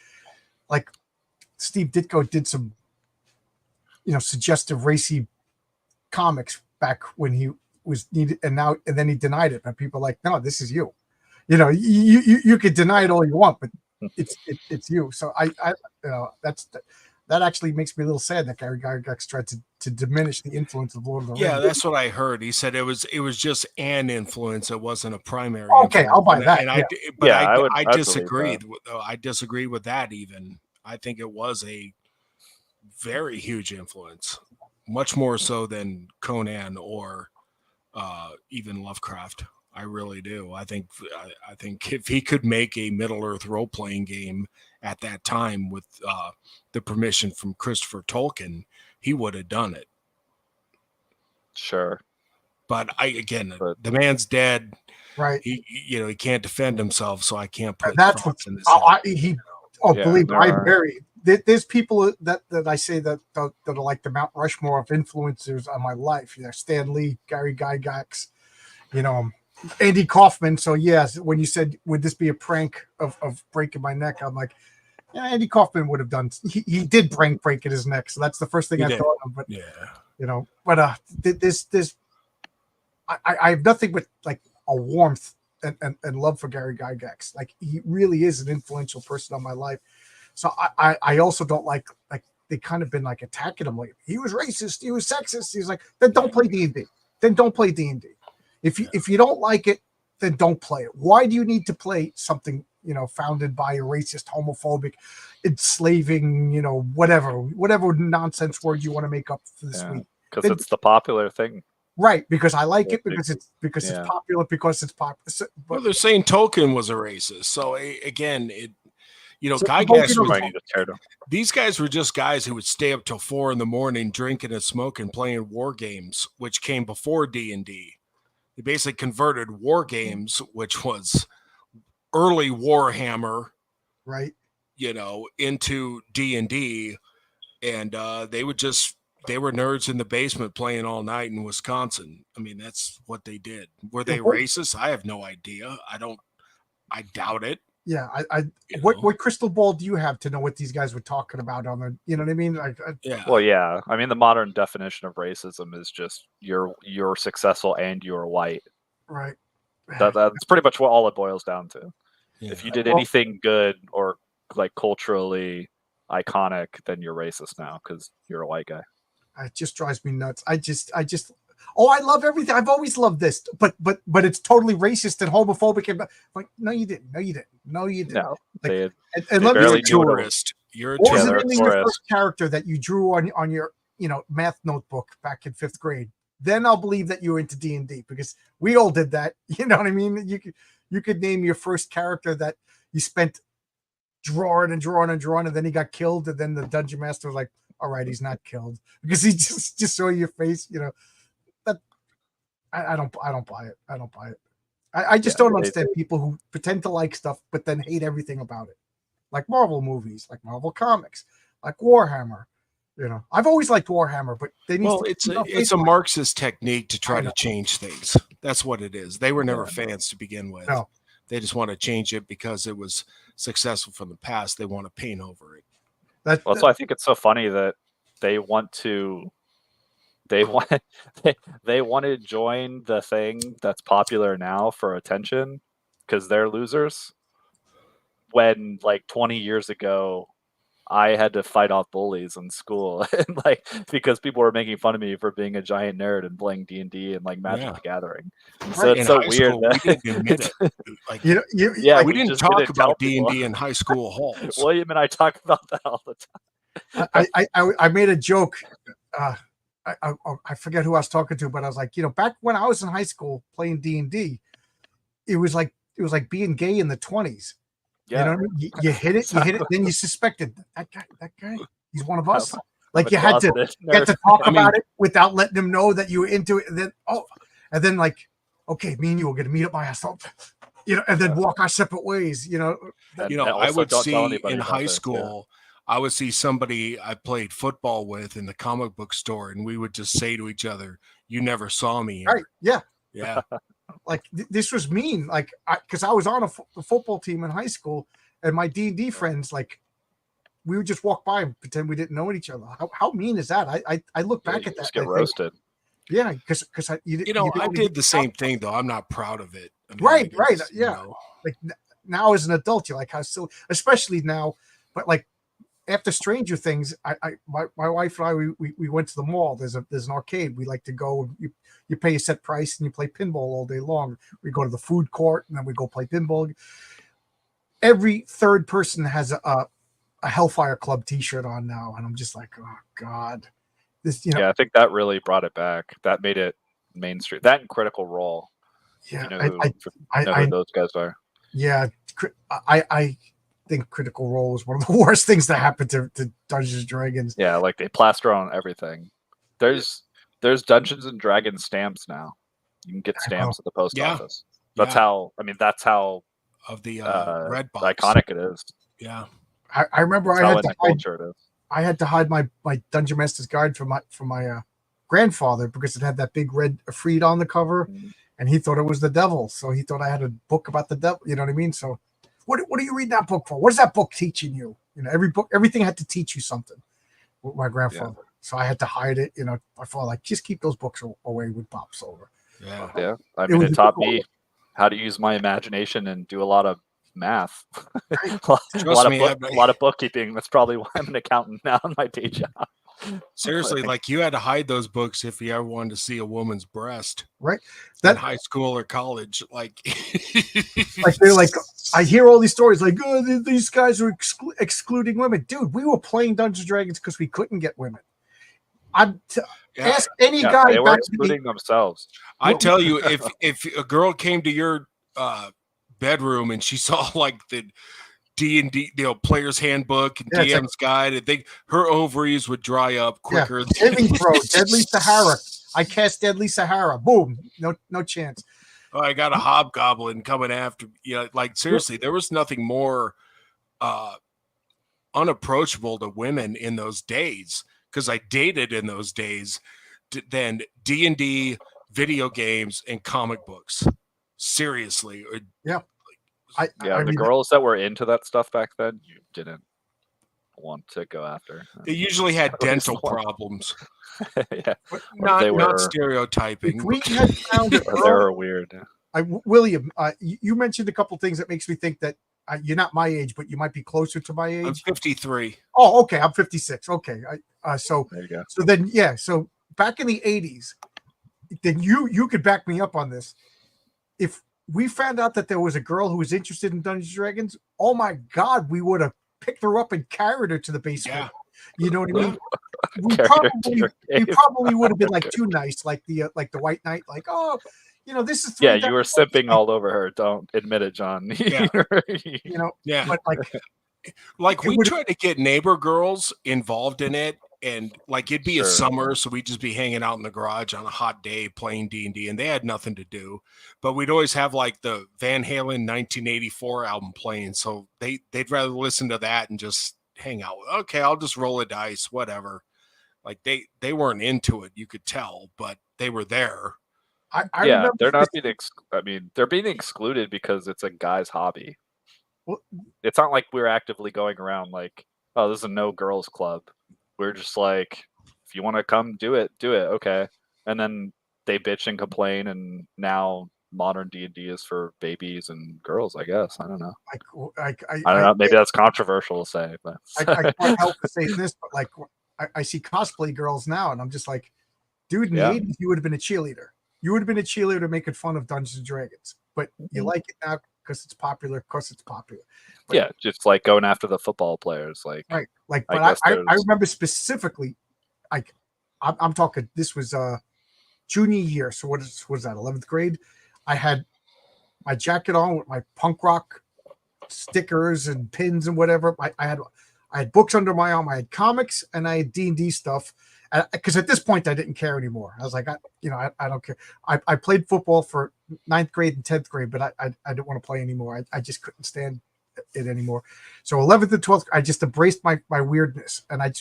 like Steve Ditko did some, suggestive racy comics back when he was needed, and then he denied it, but people are like, no, this is you. You could deny it all you want, but it's you. So that actually makes me a little sad that Gary Gygax tried to diminish the influence of Lord of the Rings. Yeah, that's what I heard. He said it was just an influence. It wasn't a primary. Okay, influence. I'll buy that. And I disagreed. I disagree with that. Even I think it was a very huge influence, much more so than Conan or even Lovecraft. I really do. I think if he could make a Middle-earth role-playing game at that time with the permission from Christopher Tolkien, he would have done it. Sure. But the man's dead. Right. He can't defend himself, so I can't put that's thoughts in this. Believe me, I'm very. There's people that I say that are like the Mount Rushmore of influencers on my life. Stan Lee, Gary Gygax, Andy Kaufman. So yes, when you said, would this be a prank of breaking my neck? I'm like, yeah, Andy Kaufman would have done. He did breaking his neck. So that's the first thing I thought of. But this I have nothing but like a warmth and love for Gary Gygax. Like he really is an influential person on my life. So I also don't like they kind of been like attacking him. Like he was racist, he was sexist. He's like, then don't play D&D. Then don't play D&D. If you don't like it, then don't play it. Why do you need to play something founded by a racist, homophobic, enslaving, whatever nonsense word you want to make up for this week? Because it's the popular thing. Right, because I like it, because it's popular, because it's popular. Well, they're saying Tolkien was a racist. So again, You know, So, Guy both, Gas you know, was, Might need to tear them. these guys were just guys who would stay up till 4 a.m. drinking and smoking, playing war games, which came before D&D. They basically converted war games, which was early Warhammer, right? you know, into D&D, and they were nerds in the basement playing all night in Wisconsin. I mean, that's what they did. Were they racist? I have no idea. I doubt it. Yeah, What what crystal ball do you have to know what these guys were talking about on the, you know what I mean? Like, yeah. Well, yeah. I mean, the modern definition of racism is just you're successful and you're white. right. That's pretty much what all it boils down to. Yeah. If you did anything good or like culturally iconic, then you're racist now because you're a white guy. It just drives me nuts. Oh, I love everything. I've always loved this, but it's totally racist and homophobic. And like, no, you didn't. No, you didn't. No, you didn't. No, Like, they and let me barely ask knew you, what it was. Tourist. You're a what was Yeah, the they're name of tourist. your tourists. first character that you drew on your, you know, math notebook back in 5th grade? Then I'll believe that you were into D&D, because we all did that. You know what I mean? You could name your first character that you spent drawing and drawing and drawing, and then he got killed, and then the dungeon master was like, all right, he's not killed, because he just saw your face. You know, that I don't buy it. I don't buy it. I just don't understand people who pretend to like stuff but then hate everything about it, like Marvel movies, like Marvel comics, like Warhammer. You know, I've always liked Warhammer, but they need. Well, it's a Marxist technique to try to change things. That's what it is. They were never fans to begin with. No. They just want to change it because it was successful from the past. They want to paint over it. Well, so I think it's so funny that they want to they want to join the thing that's popular now for attention because they're losers, when like 20 years ago I had to fight off bullies in school and like because people were making fun of me for being a giant nerd and playing D&D and like Magic the Gathering. So In it's so high weird school, that we didn't admit it. Like, yeah, we didn't just talk didn't tell about people. D&D in high school halls. William and I talk about that all the time. I made a joke. I forget who I was talking to, but I was like, you know, back when I was in high school playing D&D, it was like being gay in the 20s. Yeah. You know what I mean? You hit it, then you suspected that guy, he's one of us. Like you had to get to talk about it without letting him know that you were into it, and then like, okay, me and you will get to meet up my ass up, you know, and then walk our separate ways. You know, I would see in high school. I would see somebody I played football with in the comic book store, and we would just say to each other, "You never saw me." Right? Yeah. Yeah. Like this was mean, like because I was on a football team in high school, and my D&D friends, like, we would just walk by and pretend we didn't know each other. How mean is that? I look back at that. Just get roasted. Yeah, because I did the same thing though. I'm not proud of it. I mean, right. You Yeah. know. Like now as an adult, you're like, how silly, especially now. But like after Stranger Things, my wife and I we went to the mall. There's an arcade we like to go. You pay a set price and you play pinball all day long. We go to the food court and then we go play pinball. Every third person has a Hellfire Club T-shirt on now, and I'm just like, oh God, this. You know, yeah, I think that really brought it back. That made it mainstream. That and Critical Role. Yeah, you know who those guys are. Yeah, I think Critical Role is one of the worst things that happened to Dungeons and Dragons. Yeah, like they plaster on everything. There's Dungeons and Dragons stamps now. You can get stamps at the post office. That's how. I mean, that's how of the red box iconic it is. Yeah, I remember I had to hide my Dungeon Master's Guide from my grandfather because it had that big red Efreet on the cover, and he thought it was the devil. So he thought I had a book about the devil. You know what I mean? So what are you reading that book for? What is that book teaching you? You know, everything had to teach you something with my grandfather. Yeah. So I had to hide it. You know, I felt like just keep those books away with Pops over. Yeah. I mean, it taught me how to use my imagination and do a lot of math. a lot of bookkeeping. That's probably why I'm an accountant now in my day job. Seriously, like you had to hide those books if you ever wanted to see a woman's breast, right? In high school or college, like they're like, I hear all these stories like, oh, these guys are excluding women. Dude, we were playing Dungeons and Dragons because we couldn't get women. Ask any guy. They were excluding themselves. I tell you, if a girl came to your bedroom and she saw like the D&D, player's handbook and Yeah, it's DM's guide. I think her ovaries would dry up quicker. Saving throw, Deadly Sahara. I cast Deadly Sahara. Boom. No chance. Oh, I got a hobgoblin coming after. Like seriously, there was nothing more unapproachable to women in those days, because I dated in those days, than D&D, video games, and comic books. Seriously. Yeah. The girls that were into that stuff back then, you didn't want to go after. They usually had dental problems. Yeah. Not stereotyping. If we had found a They were weird. William, you mentioned a couple things that makes me think that you're not my age, but you might be closer to my age. I'm 53. Oh, okay. I'm 56. Okay. So There you go. So then, so back in the 80s, then you could back me up on this. If we found out that there was a girl who was interested in Dungeons and Dragons, oh my God, we would have picked her up and carried her to the basement. Yeah. You know what I mean? We Carried probably would have been like too nice, like the White Knight, like, oh, this is Yeah, you were sipping all over her. Don't admit it, John. Yeah. Yeah. But like we tried to get neighbor girls involved in it, and like it'd be a summer, so we'd just be hanging out in the garage on a hot day playing D&D, and they had nothing to do, but we'd always have like the Van Halen 1984 album playing, so they'd rather listen to that and just hang out. Okay, I'll just roll a dice, whatever. Like they weren't into it, you could tell, but they were there. I they're not being they're being excluded because it's a guy's hobby. Well, it's not like we're actively going around like, oh, this is a no girls club. We're just like, if you want to come do it, okay. And then they bitch and complain, and now modern D&D is for babies and girls, I guess. I don't know. I don't know. Maybe that's controversial to say, but I can't help to say this, but like I see cosplay girls now, and I'm just like, dude, in the 80s, you would have been a cheerleader. You would have been a cheerleader making fun of Dungeons and Dragons, but you like it now because it's popular. Of course, it's popular. But, just like going after the football players, like right. Like, but I remember specifically, like, I'm talking. This was junior year. So what was that? 11th grade. I had my jacket on with my punk rock stickers and pins and whatever. I had books under my arm. I had comics and I had D&D stuff. Because at this point I didn't care anymore. I was like, I don't care. I played football for 9th grade and 10th grade, but I didn't want to play anymore. I just couldn't stand it anymore. So 11th and 12th, I just embraced my weirdness, and I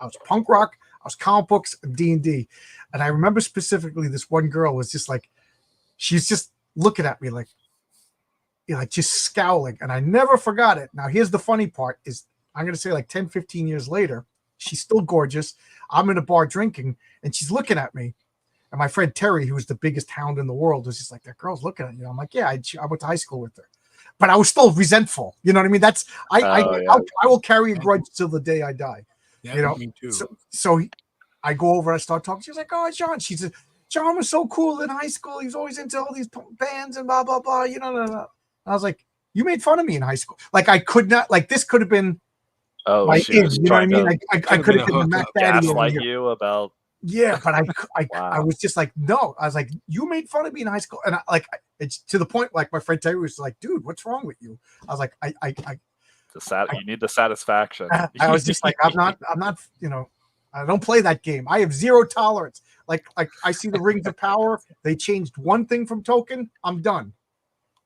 was punk rock, I was comic books, and D&D. And I remember specifically this one girl was just like, she's just looking at me like, just scowling, and I never forgot it. Now here's the funny part is I'm going to say like 10, 15 years later, she's still gorgeous. I'm in a bar drinking, and she's looking at me. And my friend Terry, who was the biggest hound in the world, was just like, that girl's looking at you. I'm like, yeah, I went to high school with her. But I was still resentful. You know what I mean? That's I will carry a grudge till the day I die. Yeah, me too. So I go over and I start talking. She's like, oh, John. She said, John was so cool in high school. He was always into all these bands and blah, blah, blah. I was like, you made fun of me in high school. Like, I could not, like, this could have been. Oh, she was trying to I could have been the Mac Daddy gaslight you about. Yeah, but I was just like, no. I was like, you made fun of me in high school, and it's to the point. Like my friend Terry was like, dude, what's wrong with you? I was like, you need the satisfaction. I was just like, I'm not. I don't play that game. I have zero tolerance. Like I see the Rings of Power. They changed one thing from Tolkien. I'm done.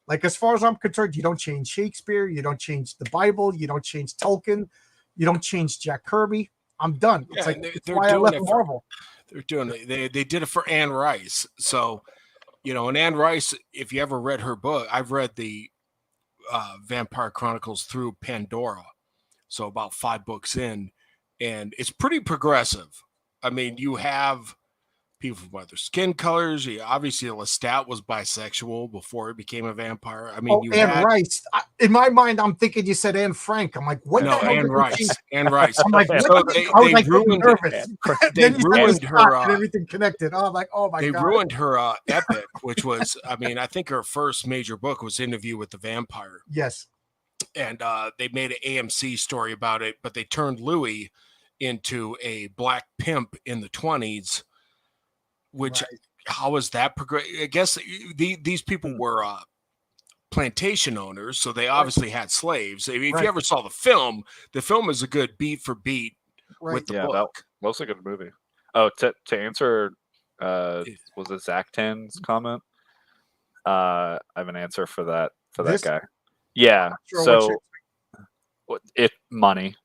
Like, as far as I'm concerned, you don't change Shakespeare, you don't change the Bible, you don't change Tolkien, you don't change Jack Kirby. I'm done. It's like they're why I left Marvel. They're doing it. They did it for Anne Rice. So, and Anne Rice, if you ever read her book, I've read the Vampire Chronicles through Pandora. So about 5 books in, and it's pretty progressive. I mean, you have people from other skin colors. Obviously, Lestat was bisexual before he became a vampire. I mean, Anne Rice. In my mind, I'm thinking you said Anne Frank. I'm like, what? No, Anne Rice. Anne Rice. I'm like, so they ruined nervous. They ruined her. And everything connected. Oh, I'm like, oh my God. They ruined her epic, which was, I mean, I think her first major book was Interview with the Vampire. Yes. And they made an AMC story about it, but they turned Louis into a black pimp in the 1920s. Which, right. How is that progress? I guess these people were plantation owners, so they obviously had slaves. I mean, if Right. you ever saw the film is a good beat for beat Right. with the Yeah, book. that was a good movie. Oh, to answer, was it Zach Tan's comment? I have an answer for that This? Uh, guy. Yeah. Sure, what So money.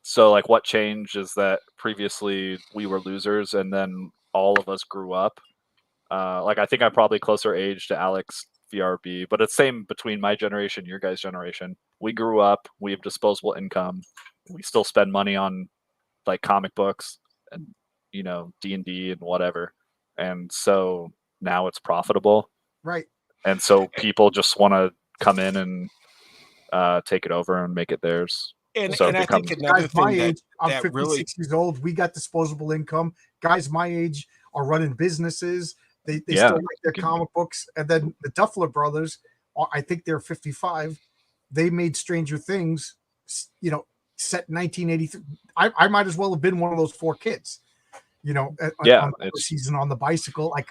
So like what changed is that previously we were losers and then all of us grew up. Like I think I'm probably closer age to Alex VRB, but it's same between my generation, your guys' generation. We grew up, we have disposable income. We still spend money on like comic books and D&D and whatever. And so now it's profitable. Right. And so people just want to come in and take it over and make it theirs. And So and it I think becomes another Guys my thing age, I'm that 56 really years old. We got disposable income. Guys my age are running businesses. They Yeah. still like their comic books. And then the Duffler brothers, I think they're 55. They made Stranger Things, set in 1983. I might as well have been one of those 4 kids, on the first season on the bicycle. Like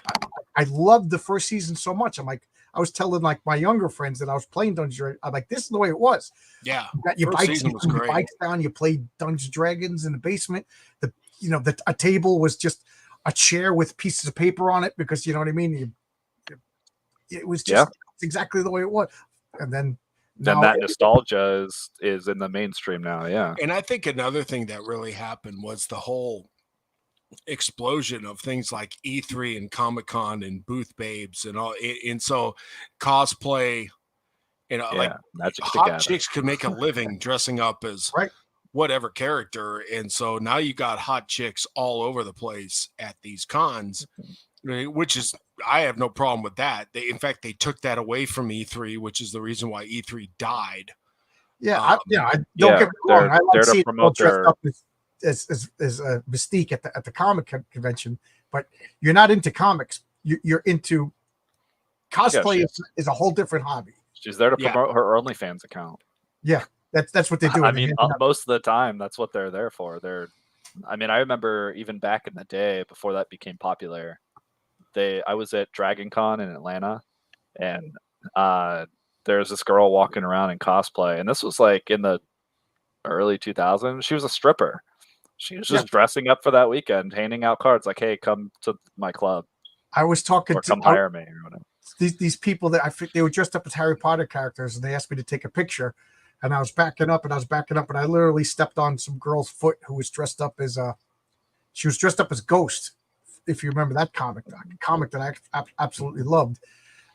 I loved the first season so much. I was telling like my younger friends that I was playing Dungeons. Dragons. I'm like, this is the way it was. yeah. You got your First bikes, season you was threw your great. bikes down, you played Dungeons and Dragons in the basement. A table was just a chair with pieces of paper on it because you know what I mean. It was just exactly the way it was. And then that nostalgia is in the mainstream now. Yeah. And I think another thing that really happened was the whole explosion of things like E3 and Comic-Con and booth babes and all. And so cosplay, like Magic hot together. chicks could make a living dressing up as Right. whatever character. And so now you got hot chicks all over the place at these cons, which is, I have no problem with that. In fact, they took that away from E3, which is the reason why E3 died. Yeah, I don't get me wrong. I like seeing people dressed up as Mystique at the comic convention, but you're not into comics. You're into cosplay. Is a whole different hobby. She's there to promote her OnlyFans account. Yeah, that's what they do. I mean, most of the time, that's what they're there for. I remember even back in the day before that became popular. I was at Dragon Con in Atlanta, and there's this girl walking around in cosplay, and this was like in the early 2000s. She was a stripper. She was just dressing up for that weekend, handing out cards like, "Hey, come to my club." I was talking come hire me or whatever. These people that they were dressed up as Harry Potter characters, and they asked me to take a picture, and I was backing up, and I literally stepped on some girl's foot who was dressed up as she was dressed up as Ghost. If you remember that comic that I absolutely loved.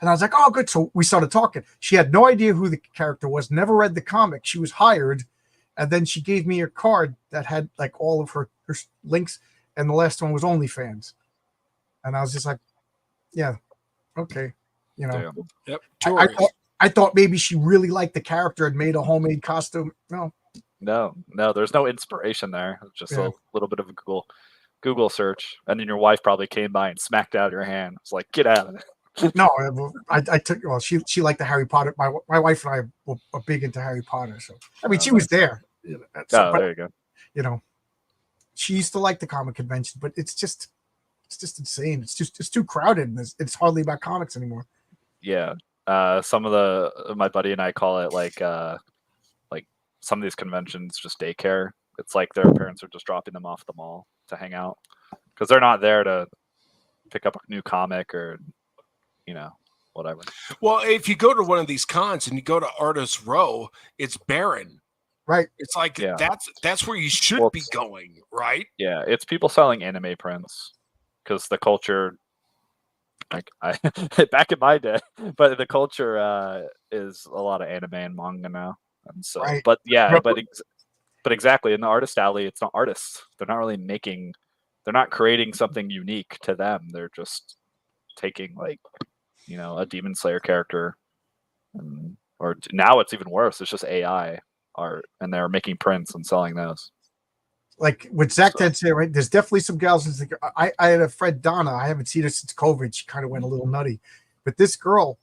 And I was like, oh, good. So we started talking. She had no idea who the character was, never read the comic. She was hired. And then she gave me a card that had like all of her links. And the last one was OnlyFans. And I was just like, yeah, okay. Damn. Yep. I thought maybe she really liked the character and made a homemade costume. No, there's no inspiration there. It's just a little bit of a Google search, and then your wife probably came by and smacked out your hand. It's like, get out of it. No, I took. Well, she liked the Harry Potter. My wife and I were big into Harry Potter, so I mean, she was there. There you go. She used to like the comic convention, but it's just insane. It's too crowded, and it's hardly about comics anymore. Yeah, some of my buddy and I call it like some of these conventions just daycare. It's like their parents are just dropping them off the mall to hang out because they're not there to pick up a new comic or whatever. Well, if you go to one of these cons and you go to Artist Row, it's barren. Right. It's like that's where you should be going, right? Yeah, it's people selling anime prints because the culture, like back in my day, but the culture is a lot of anime and manga now, and so. Right. But but exactly in the artist alley, it's not artists. They're not really they're not creating something unique to them. They're just taking like a Demon Slayer character, or now it's even worse. It's just AI art, and they're making prints and selling those. Like what Zach did say, right? There's definitely some gals. I had a friend, Donna. I haven't seen her since COVID. She kind of went a little nutty, but this girl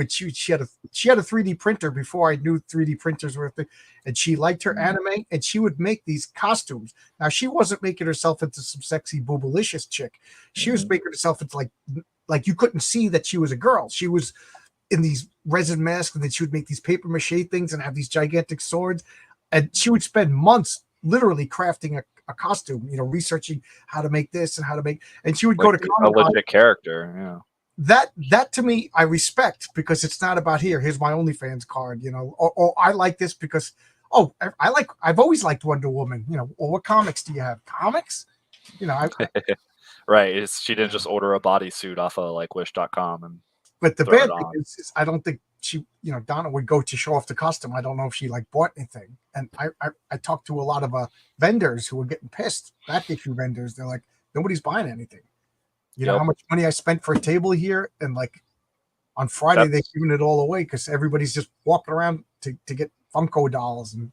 she had a 3D printer before I knew 3D printers were a thing, and she liked her anime, and she would make these costumes. Now she wasn't making herself into some sexy boobalicious chick. She was making herself into like you couldn't see that she was a girl. She was in these resin masks, and then she would make these paper mache things and have these gigantic swords. And she would spend months literally crafting a costume, researching how to make this and how to make. And she would go to a Comic-Con. legit character. Yeah. That to me I respect, because it's not about here's my OnlyFans card, or I like this because I've always liked Wonder Woman, or what comics do you have? Comics? Right. She didn't just order a bodysuit off of like wish.com and But the throw bad it thing on. is I don't think she, Donna would go to show off the costume. I don't know if she like bought anything. And I talked to a lot of vendors who were getting pissed, back issue vendors. They're like, nobody's buying anything. You know how much money I spent for a table here, and like on Friday they're giving it all away because everybody's just walking around to get Funko dolls and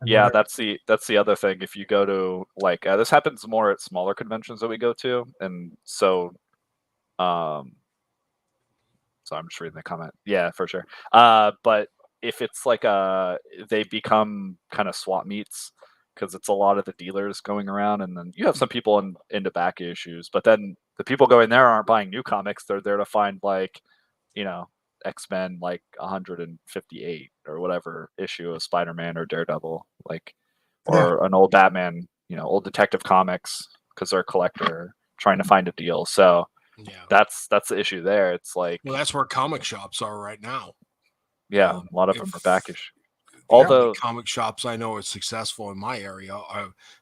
yeah, whatever. that's the other thing. If you go to like this happens more at smaller conventions that we go to, and so I'm just reading the comment. Yeah, for sure. But if it's like they become kind of swap meets, because it's a lot of the dealers going around, and then you have some people into back issues, but then the people going there aren't buying new comics. They're there to find like, X-Men like 158 or whatever issue of Spider-Man or Daredevil, like, or an old Batman, old Detective Comics, because they're a collector trying to find a deal. So that's the issue there. It's like, well, that's where comic shops are right now. Yeah, a lot of them are back issue. Although comic shops I know are successful in my area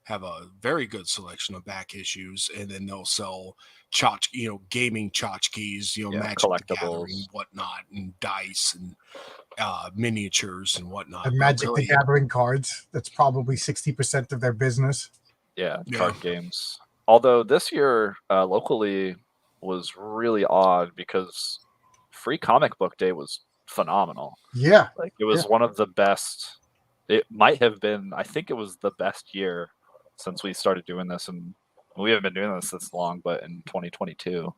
have a very good selection of back issues, and then they'll sell gaming tchotchkes, Magic the Gathering, whatnot, and dice and miniatures and whatnot. And Magic the Gathering cards. That's probably 60% of their business. Yeah, card games. Although this year locally was really odd because Free Comic Book Day was phenomenal. Yeah. Like it was one of the best. It might have been, I think it was the best year since we started doing this, and we haven't been doing this long, but in 2022.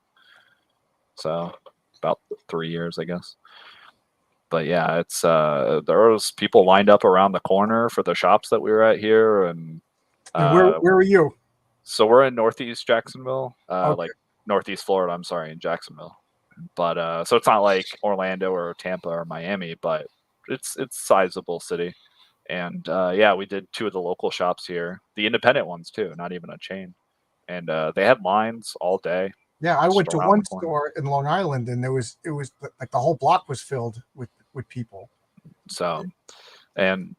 So about 3 years, I guess. But yeah, it's there was people lined up around the corner for the shops that we were at here, and where are you? So we're in Northeast Jacksonville, like Northeast Florida. I'm sorry, in Jacksonville. But so it's not like Orlando or Tampa or Miami, but it's sizable city. And we did 2 of the local shops here, the independent ones too, not even a chain. And they had lines all day. Yeah, I went to one store in Long Island, and it was like the whole block was filled with people. So, and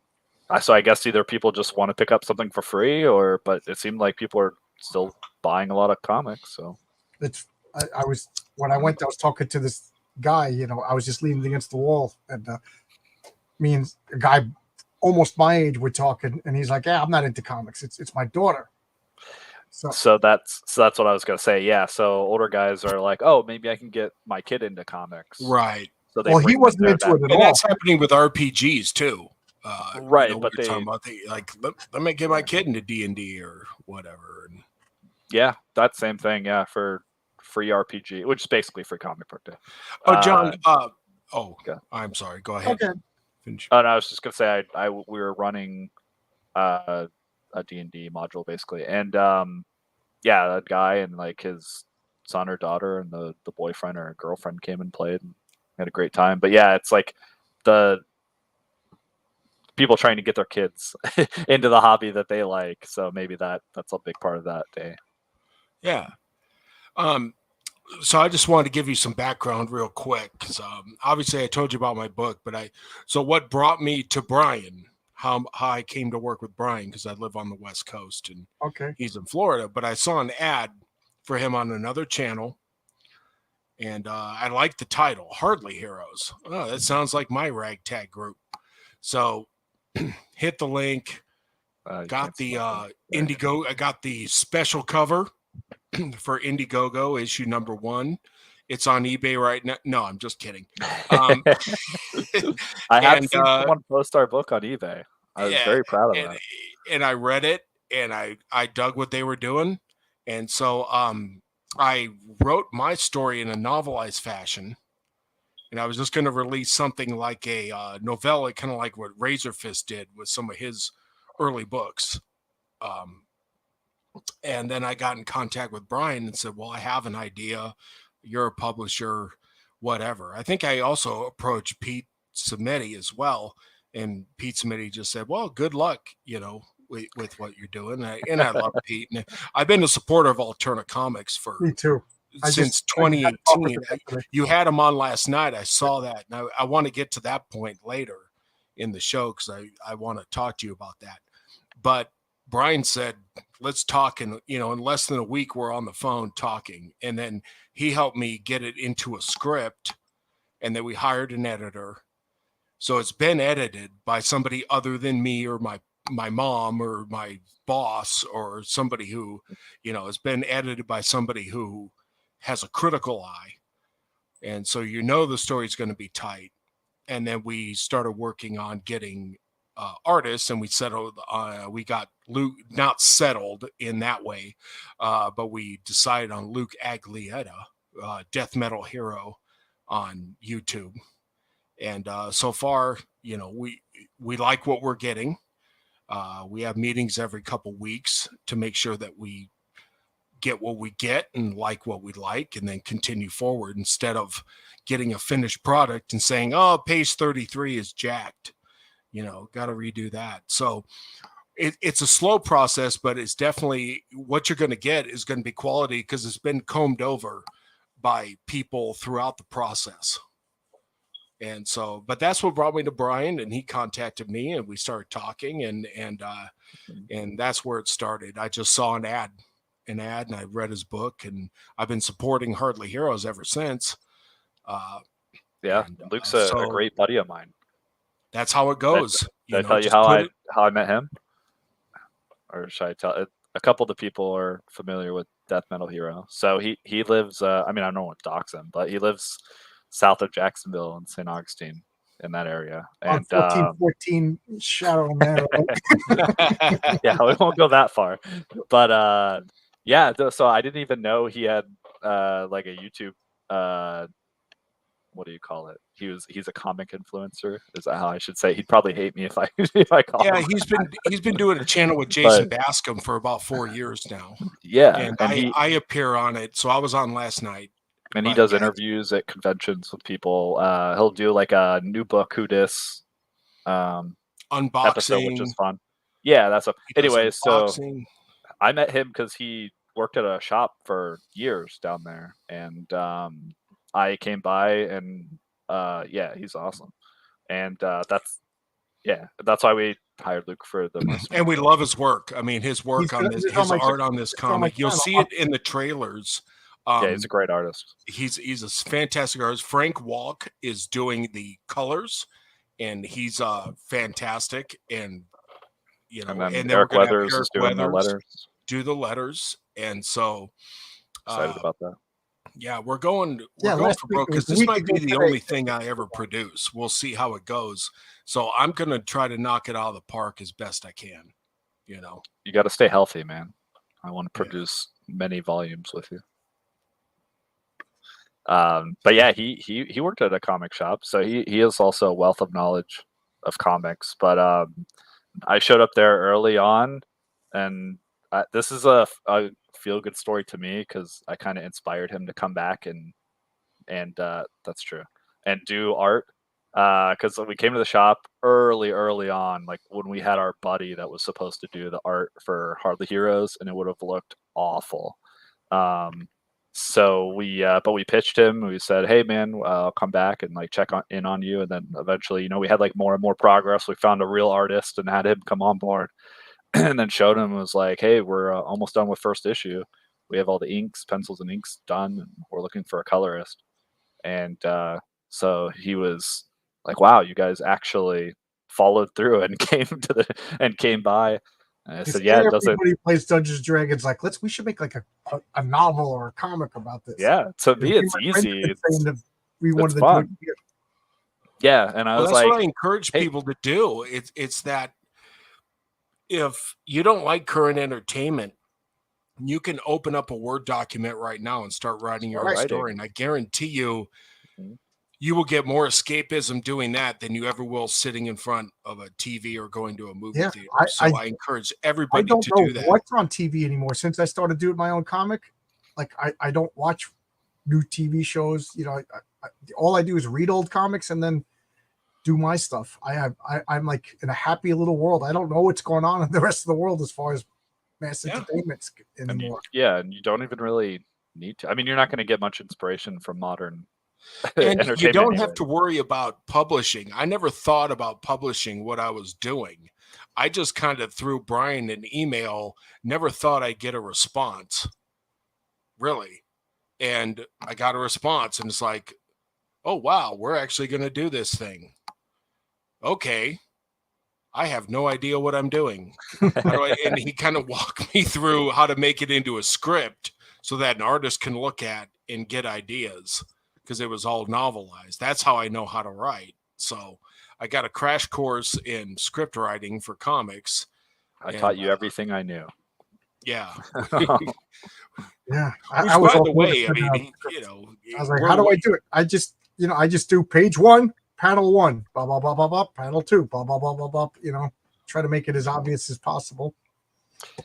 I guess either people just want to pick up something for free, but it seemed like people are still buying a lot of comics. So when I went, I was talking to this guy, I was just leaning against the wall, and me and a guy almost my age were talking, and he's like, yeah, I'm not into comics. It's my daughter. So that's what I was going to say. Yeah. So older guys are like, oh, maybe I can get my kid into comics. Right. So he wasn't into it at all. And that's happening with RPGs too. Right. But they're talking about let me get my kid into D&D or whatever. Yeah, that same thing. Yeah, for free RPG, which is basically free comic book day. Oh, John. I'm sorry. Go ahead. Okay. Finish. Oh, no, I was just gonna say we were running a D&D module basically, and that guy and like his son or daughter and the boyfriend or girlfriend came and played and had a great time. But yeah, it's like the people trying to get their kids into the hobby that they like. So maybe that's a big part of that day. Yeah. So I just wanted to give you some background real quick, because obviously I told you about my book, but so what brought me to Brian, how I came to work with Brian, because I live on the West Coast and he's in Florida, but I saw an ad for him on another channel, and I liked the title, Hardly Heroes. Oh, that sounds like my ragtag group. So hit the link, got the Indiegogo, I got the special cover for Indiegogo issue number 1. It's on eBay right now. No, I'm just kidding. I have seen someone post our book on eBay. I was very proud of that. And I read it, and I dug what they were doing. And so I wrote my story in a novelized fashion. And I was just going to release something like a novella, kind of like what Razor Fist did with some of his early books. And then I got in contact with Brian and said, well, I have an idea. You're a publisher. whatever. I think I also approached Pete Samedi as well, and Pete Samedi just said, "Well, good luck, with what you're doing." And I love Pete, and I've been a supporter of Alterna Comics for Me too. since I just had to talk with 2018. him yesterday. You had him on last night. I saw that, and I want to get to that point later in the show because I want to talk to you about that. But Brian said, "Let's talk," and in less than a week we're on the phone talking, and then he helped me get it into a script, and then we hired an editor. So it's been edited by somebody other than me or my mom or my boss or somebody who, has been edited by somebody who has a critical eye. And so the story's going to be tight. And then we started working on getting artists, and we settled. We got Luke, not settled in that way, but we decided on Luke Aglietta, death metal hero, on YouTube. And so far, we like what we're getting. We have meetings every couple weeks to make sure that we get what we get and like what we like, and then continue forward instead of getting a finished product and saying, "Oh, page 33 is jacked." Got to redo that. So it's a slow process, but it's definitely what you're going to get is going to be quality because it's been combed over by people throughout the process. And so, but that's what brought me to Brian, and he contacted me, and we started talking, and that's where it started. I just saw an ad, and I read his book, and I've been supporting Hardly Heroes ever since. Luke's a great buddy of mine. That's how it goes. Did I tell you how I met him, or should I tell? A couple of the people are familiar with Death Metal Hero. So he lives. I don't know what dox him, but he lives south of Jacksonville in St. Augustine, in that area. And 14 Shattermare. Yeah, we won't go that far. But so I didn't even know he had like a YouTube what do you call it? He's a comic influencer. Is that how I should say? He'd probably hate me if I call him. Yeah, he's been doing a channel with Jason Bascom for about 4 years now. Yeah, and I appear on it. So I was on last night. And he does interviews at conventions with people. He'll do like a new book, Who Dis unboxing episode, which is fun. Yeah, that's a. Anyways, so I met him because he worked at a shop for years down there, and I came by, and he's awesome, and that's why we hired Luke for the. And we love his work. I mean, his work his art on this comic. You'll see it in the trailers. He's a great artist. He's a fantastic artist. Frank Walk is doing the colors, and he's fantastic. And and then Eric Weathers is doing the letters. Do the letters, and so excited about that. Yeah, we're going for broke because this might be the only thing I ever produce. We'll see how it goes. So I'm gonna try to knock it out of the park as best I can. You got to stay healthy, man. I want to produce many volumes with you. But yeah, he worked at a comic shop, so he is also a wealth of knowledge of comics. But I showed up there early on, and this is a feel good story to me because I kind of inspired him to come back and that's true, and do art. Because we came to the shop early on, like when we had our buddy that was supposed to do the art for Hardly Heroes, and it would have looked awful. So but we pitched him. We said, "Hey, man, I'll come back and like check in on you." And then eventually, we had like more and more progress. We found a real artist and had him come on board, and then showed him. Was like, "Hey, we're almost done with first issue. We have all the inks, pencils, and inks done, and we're looking for a colorist." And so he was like, "Wow, you guys actually followed through and came by." And I said, "Yeah, it doesn't." Everybody plays Dungeons and Dragons. Like, we should make like a novel or a comic about this. Yeah, to me, it's easy. We wanted to do it. Yeah, and I was that's like, what I encourage people to do. It's that if you don't like current entertainment, you can open up a Word document right now and start writing your own story. And I guarantee you, you will get more escapism doing that than you ever will sitting in front of a TV or going to a movie theater. So I encourage everybody to do that. What's on TV anymore since I started doing my own comic? Like I don't watch new TV shows. all I do is read old comics and then do my stuff. I'm like in a happy little world. I don't know what's going on in the rest of the world as far as mass entertainment anymore. And you don't even really need to. I mean, you're not going to get much inspiration from modern And you entertainment don't anyway. have to worry about publishing. I never thought about publishing what I was doing. I just kind of threw Brian an email, never thought I'd get a response, really. And I got a response, and it's like, oh, wow, we're actually going to do this thing. Okay. I have no idea what I'm doing. And he kind of walked me through how to make it into a script so that an artist can look at and get ideas, because it was all novelized. That's how I know how to write. So I got a crash course in script writing for comics. I taught you everything I knew. Yeah. Yeah. Which, by the way, I mean, I was like, how do I do it? I just do page 1, panel 1, blah, blah, blah, blah, blah, panel 2, blah, blah, blah, blah, blah, try to make it as obvious as possible.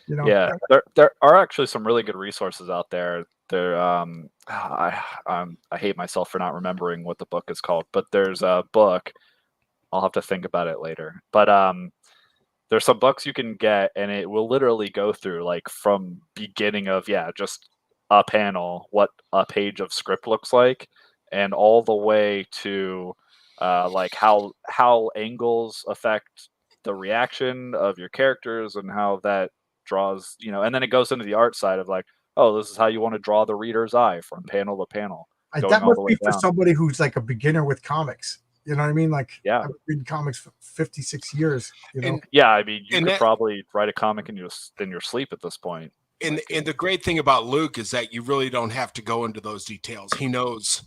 Yeah, there are actually some really good resources out there. I hate myself for not remembering what the book is called, but there's a book. I'll have to think about it later. But there's some books you can get, and it will literally go through like from beginning of just a panel, what a page of script looks like, and all the way to like how angles affect the reaction of your characters and how that draws, and then it goes into the art side of like, oh, this is how you want to draw the reader's eye from panel to panel. That must be for somebody who's like a beginner with comics. You know what I mean? Like, yeah, I've been reading comics for 56 years. And, yeah, I mean, you could probably write a comic in your sleep at this point. And the great thing about Luke is that you really don't have to go into those details. He knows.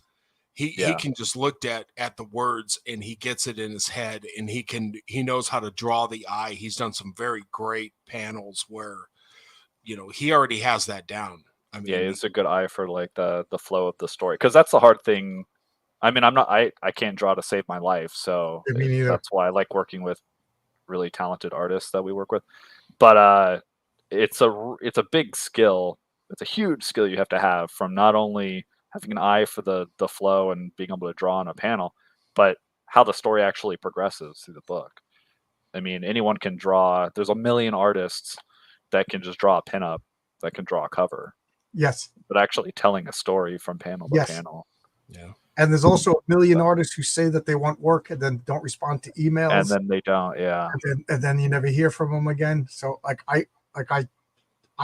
He can just look at the words, and he gets it in his head, and he knows how to draw the eye. He's done some very great panels where, he already has that down. I mean, yeah, it's a good eye for like the flow of the story, because that's the hard thing. I mean, I can't draw to save my life, so that's why I like working with really talented artists that we work with. But it's a big skill. It's a huge skill you have to have, from not only having an eye for the flow and being able to draw on a panel, but how the story actually progresses through the book. I mean, anyone can draw. There's a million artists that can just draw a pinup, that can draw a cover. Yes. But actually telling a story from panel to panel. Yeah. And there's also a million artists who say that they want work and then don't respond to emails. And then they don't, yeah. And then you never hear from them again. So I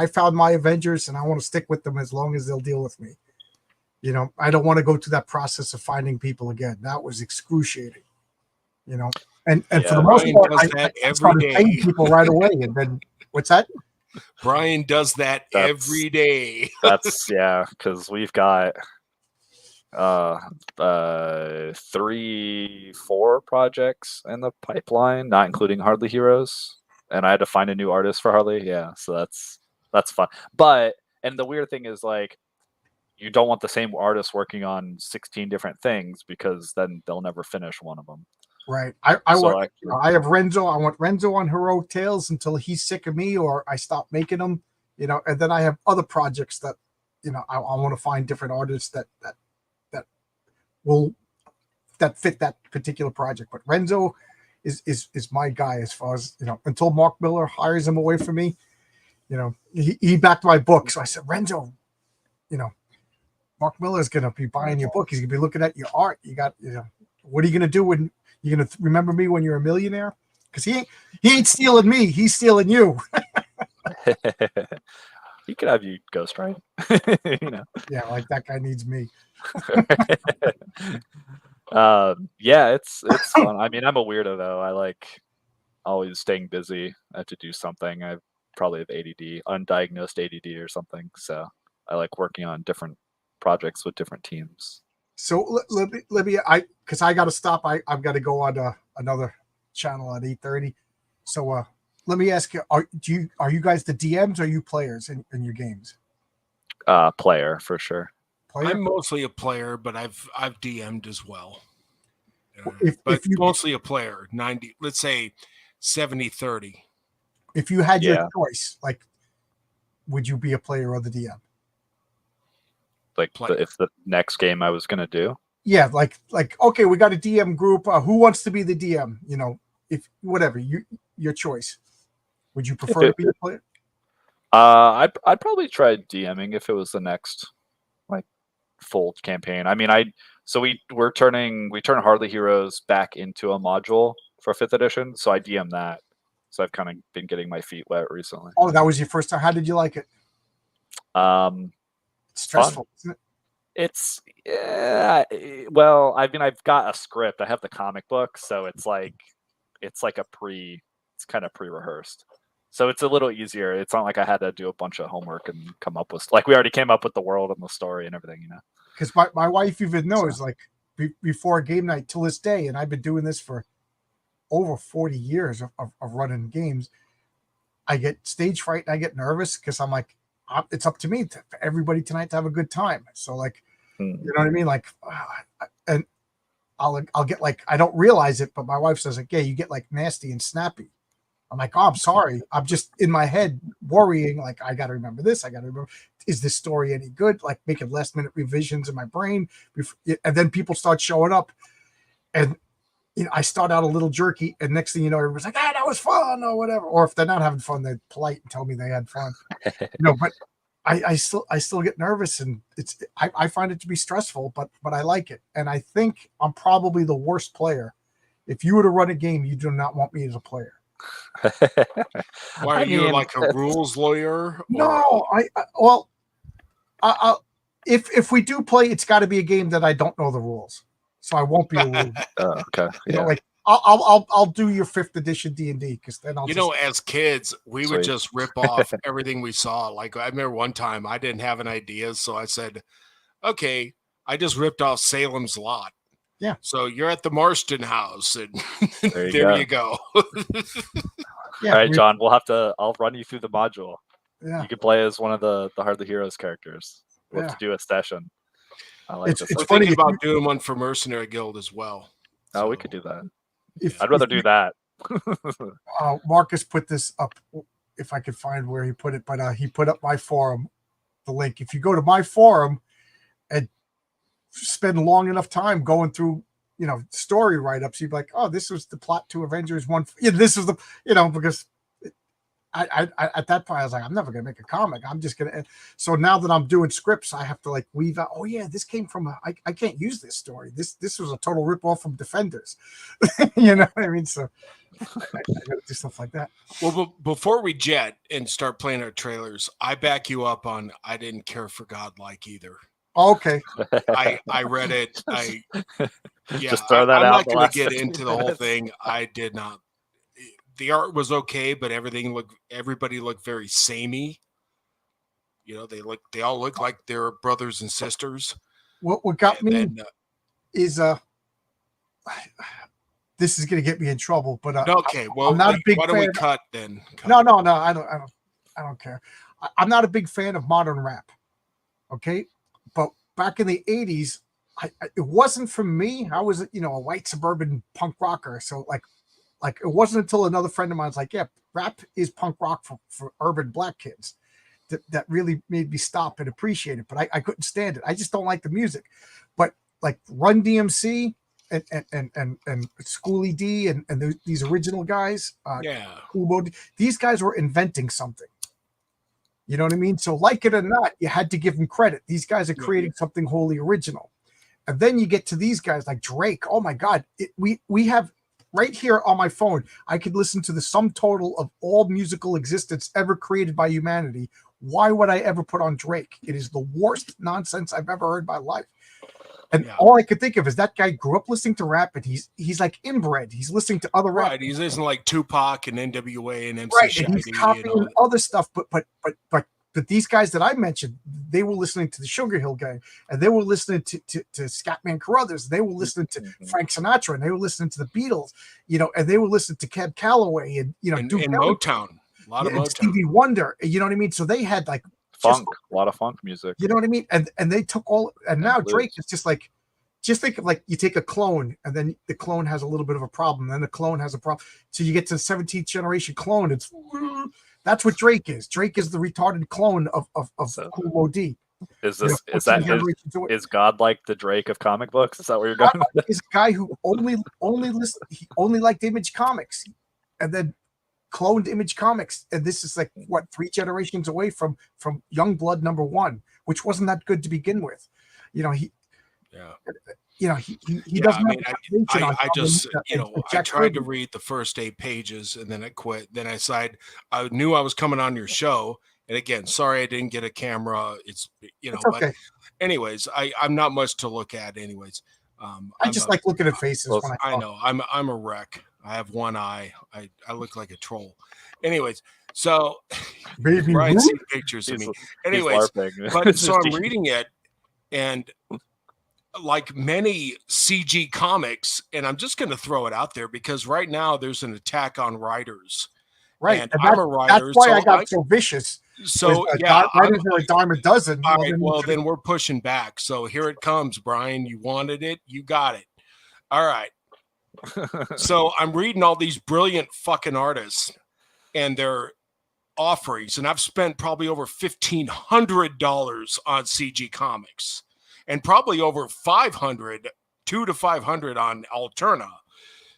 found my Avengers, and I want to stick with them as long as they'll deal with me. I don't want to go through that process of finding people again. That was excruciating. And for the most part, I started paying people right away. And then what's that? Brian does that every day. That's because we've got 3-4 projects in the pipeline, not including Hardly Heroes, and I had to find a new artist for Hardly. So that's fun. And the weird thing is, like, you don't want the same artist working on 16 different things, because then they'll never finish one of them. Right. I have Renzo. I want Renzo on Heroic Tales until he's sick of me or I stop making them. And then I have other projects that I want to find different artists that fit that particular project. But Renzo is my guy as far as, until Mark Miller hires him away from me. He backed my book. So I said, Renzo, Mark Miller is going to be buying your book. He's going to be looking at your art. You got, what are you going to do when you're going to remember me when you're a millionaire? Because he ain't stealing me. He's stealing you. He could have you ghostwrite. Yeah, like that guy needs me. It's fun. I mean, I'm a weirdo though. I like always staying busy. I have to do something. I probably have ADD, undiagnosed ADD or something. So I like working on different projects with different teams. So let me because I got to stop. I've got to go on another channel at 8:30. So let me ask you: Are you guys the DMs or are you players in your games? Player for sure. Player? I'm mostly a player, but I've DM'd as well. If you mostly a player, 90, let's say 70-30. If you had your choice, like, would you be a player or the DM? Like if the next game I was going to do? yeah, like okay, we got a DM group. Who wants to be the DM? You know, if whatever your choice. Would you prefer to be a player? I'd probably try DMing if it was the next like full campaign. I mean, we turn Hardly Heroes back into a module for 5th edition, so I DM that. So I've kind of been getting my feet wet recently. Oh, that was your first time. How did you like it? It's stressful, isn't it? It's well, I mean, I've got a script. I have the comic book, so it's kind of pre-rehearsed. So it's a little easier. It's not like I had to do a bunch of homework and come up with we already came up with the world and the story and everything, you know. Because my wife even knows, like before game night till this day, and I've been doing this for over 40 years of running games. I get stage fright and I get nervous because I'm like, it's up to me for everybody tonight to have a good time. So like, you know what I mean? Like, and I'll get like, I don't realize it, but my wife says like, yeah, you get like nasty and snappy. I'm like, oh, I'm sorry. I'm just in my head worrying. Like, I got to remember this. I got to remember, is this story any good? Like making last minute revisions in my brain. And then people start showing up and, you know, I start out a little jerky, and next thing you know, everybody's like, that was fun, or whatever. Or if they're not having fun, they're polite and tell me they had fun. You know, but I still get nervous, and I find it to be stressful, but I like it. And I think I'm probably the worst player. If you were to run a game, you do not want me as a player. Why are you like a rules lawyer? No, if we do play, it's got to be a game that I don't know the rules. So I won't be a rule. Okay. You know, like I'll do your 5th edition D&D because then I'll. You know, as kids, we would just rip off everything we saw. Like I remember one time I didn't have an idea, so I said, "Okay," I just ripped off Salem's Lot. Yeah. So you're at the Marston house, and there you go. Yeah, all right, John. I'll run you through the module. Yeah. You can play as one of the Hardly Heroes characters. We'll have to do a session. I like it's funny about doing one for Mercenary Guild as well. Oh, we could do that. I'd rather do that. Marcus put this up, if I could find where he put it, but he put up my forum, the link. If you go to my forum and spend long enough time going through, you know, story write-ups, you'd be like, oh, this was the plot to Avengers 1. Yeah, this is the, you know, because I at that point I was like, I'm never gonna make a comic. I'm just gonna. So now that I'm doing scripts, I have to like weave out. Oh yeah, this came from I can't use this story. This was a total ripoff from Defenders. You know what I mean? So I gotta do stuff like that. Well, before we jet and start playing our trailers, I back you up on. I didn't care for Godlike either. Okay. I read it. Just throw that I'm out. not going to get into the whole thing. I did not. The art was okay, but everybody looked very samey. You know, they all look like they're brothers and sisters. What got me is this is going to get me in trouble, but okay. Well, I'm not a big why don't fan. we cut then? No, I don't care. I'm not a big fan of modern rap. Okay, but back in the 80s, it wasn't for me. I was, you know, a white suburban punk rocker, so like it wasn't until another friend of mine was like, yeah, rap is punk rock for urban black kids. That really made me stop and appreciate it. But I couldn't stand it. I just don't like the music. But like Run DMC and Schoolie D and these original guys, these guys were inventing something. You know what I mean? So like it or not, you had to give them credit. These guys are creating something wholly original. And then you get to these guys like Drake. Oh my God. We have right here on my phone, I could listen to the sum total of all musical existence ever created by humanity. Why would I ever put on Drake? It is the worst nonsense I've ever heard in my life. And all I could think of is that guy grew up listening to rap, and he's like inbred. He's listening to other rap. Right, he's listening like Tupac and NWA and MC right, and he's copying other stuff. But these guys that I mentioned, they were listening to the Sugar Hill Gang, and they were listening to Scatman Carruthers. They were listening to Frank Sinatra, and they were listening to the Beatles, you know, and they were listening to Cab Calloway, and you know, and Motown, a lot of Motown, Stevie Wonder. You know what I mean? So they had like funk, a lot of funk music. You know what I mean? And they took all, and now Drake is just like. Just think of like you take a clone and then the clone has a little bit of a problem. Then the clone has a problem. So you get to the 17th generation clone. That's what Drake is. Drake is the retarded clone of Cool Mo D. Is You know, this is 14 that generations away. is God like the Drake of comic books? Is that where you're going? with Is a guy who he only liked Image Comics, and then cloned Image Comics, and this is like what 3 generations away from Youngblood #1, which wasn't that good to begin with. You know he he doesn't I have mean, the foundation on I just, and I Jack tried to Kirby. read the first 8 pages and then I quit. Then I decided I knew I was coming on your show. And again, sorry I didn't get a camera. It's, It's but okay. anyways, I'm not much to look at anyways. I just like looking at faces when I talk. know I'm a wreck. I have one eye. I look like a troll. Anyways, so Baby Brian Ruth? seen pictures of me. Anyways, but so I'm reading it, and like many CG comics, and I'm just going to throw it out there because right now there's an attack on writers. Right, And and I'm a writer. that's why so I got so vicious. So writers are a dime a dozen. All right, well then we're pushing back. So here it comes, Brian. You wanted it, you got it. All right. So I'm reading all these brilliant fucking artists and their offerings, and I've spent probably over $1,500 on CG comics, and probably over 500, 200 to 500 on Alterna.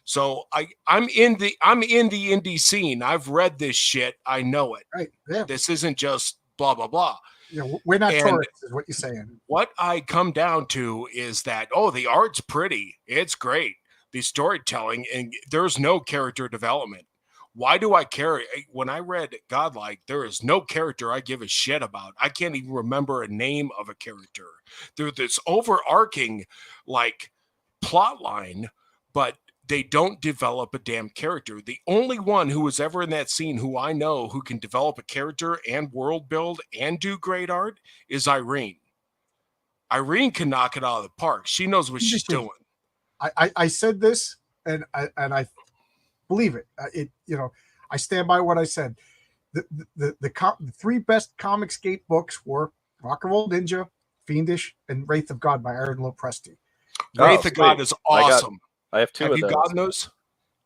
So I'm in the indie scene. I've read this shit. I know it. Right. Yeah. This isn't just blah blah blah. Yeah, we're not tourists, is what you're saying. What I come down to is that the art's pretty. It's great. The storytelling, and there's no character development. Why do I care? When I read Godlike, there is no character I give a shit about. I can't even remember a name of a character. There's this overarching like plot line, but they don't develop a damn character. The only one who was ever in that scene who I know who can develop a character and world build and do great art is Irene. Irene can knock it out of the park. She knows what she's doing. I said this, and I believe it. I stand by what I said. The 3 best Comicsgate books were Rock and Roll Ninja, Fiendish, and Wraith of God by Aaron Lopresti. Wraith of God is awesome. I have 2 of those. Have you gotten those?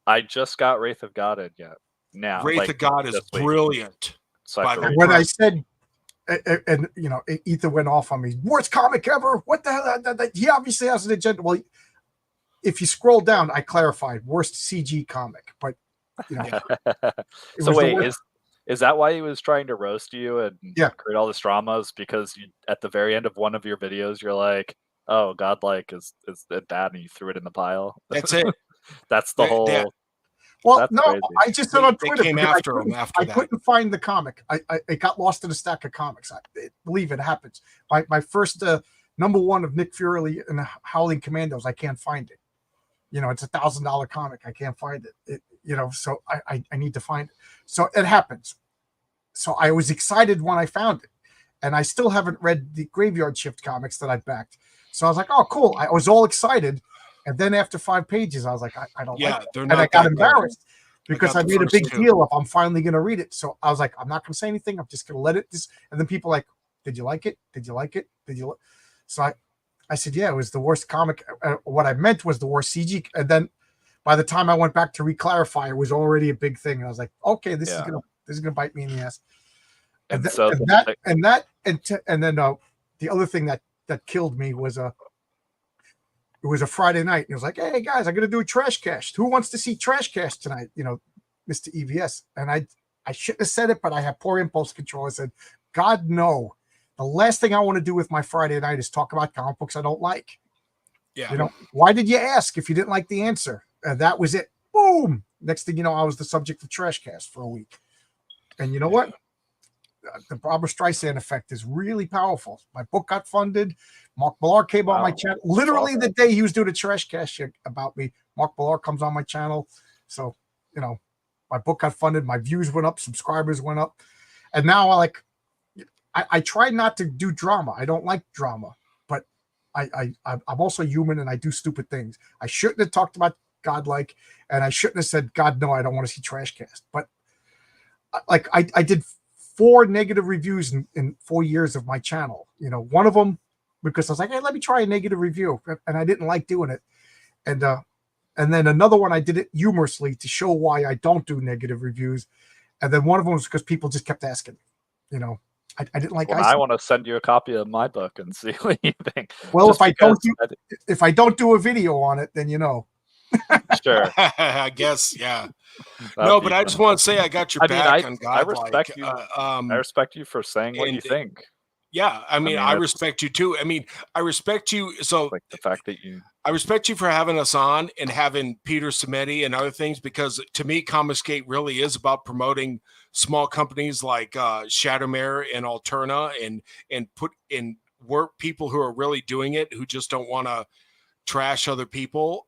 I just got Wraith of God in yet. Now, Wraith of God is brilliant. So when I said, and Ethan went off on me, worst comic ever. What the hell? He obviously has an agenda. Well, if you scroll down, I clarified worst CG comic, but so wait, is that why he was trying to roast you and create all this dramas? Because at the very end of one of your videos, you're like, "Oh, Godlike is bad," and you threw it in the pile. That's it. That's the whole. Well, no, crazy. I just said on Twitter. They came after him after I couldn't find the comic. I got lost in a stack of comics. I believe it happens. My first #1 of Nick Fury and the Howling Commandos. I can't find it. It's $1,000 comic. I can't find it. So I need to find it. So it happens. So I was excited when I found it, and I still haven't read the Graveyard Shift comics that I backed. So I was like, oh, cool. I was all excited. And then after 5 pages, I was like, I don't like it. And I got embarrassed because I made a big deal of I'm finally going to read it. So I was like, I'm not going to say anything. I'm just going to let it. And then people like, did you like it? Did you like it? So I said, yeah, it was the worst comic. What I meant was the worst CG. And then by the time I went back to re-clarify, it was already a big thing. And I was like, okay, this is gonna bite me in the ass. And then the other thing that killed me was it was a Friday night. And it was like, hey guys, I'm gonna do a Trash Cast. Who wants to see Trash Cast tonight? Mr. EVS. And I shouldn't have said it, but I have poor impulse control. I said, God, no. The last thing I want to do with my Friday night is talk about comic books I don't like. Yeah. Why did you ask if you didn't like the answer? That was it. Boom. Next thing you know, I was the subject of Trash Cast for a week. And you know what? The Barbara Streisand effect is really powerful. My book got funded. Mark Millar came on my channel. Literally the day he was doing a Trash Cast about me, Mark Millar comes on my channel. So, my book got funded. My views went up. Subscribers went up. And now I try not to do drama. I don't like drama, but I'm also human and I do stupid things. I shouldn't have talked about Godlike, and I shouldn't have said, God, no, I don't want to see Trash Cast. But I did 4 negative reviews in 4 years of my channel. One of them because I was like, hey, let me try a negative review, and I didn't like doing it. And then another one I did it humorously to show why I don't do negative reviews. And then one of them was because people just kept asking me, I didn't like Well, ice. I want to send you a copy of my book and see what you think. Well, Just if I don't do a video on it, then sure. I guess, yeah. That'd No, be but I just fun. want to say I got your I mean, back on I Godlike. respect you. I respect you for saying what you and think. yeah, I mean, I it's respect you too. I mean, I respect you. So like the fact that you. I respect you for having us on and having Peter Samedi and other things, because to me, Comicsgate really is about promoting small companies like Shattermare and Alterna, and put in work people who are really doing it, who just don't want to trash other people,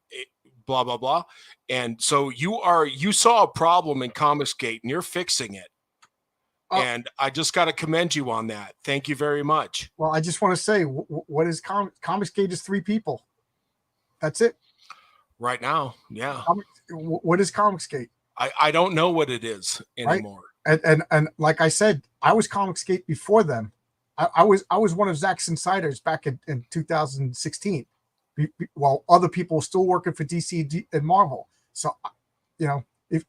blah blah blah. And so you saw a problem in Comicsgate and you're fixing it. And I just got to commend you on that. Thank you very much. Well, I just want to say, what is Comicsgate is 3 people. That's it. Right now, yeah. What is Comicsgate? I don't know what it is anymore. Right? And like I said, I was Comicsgate before them. I was one of Zach's insiders back in 2016, while other people were still working for DC and Marvel. So, if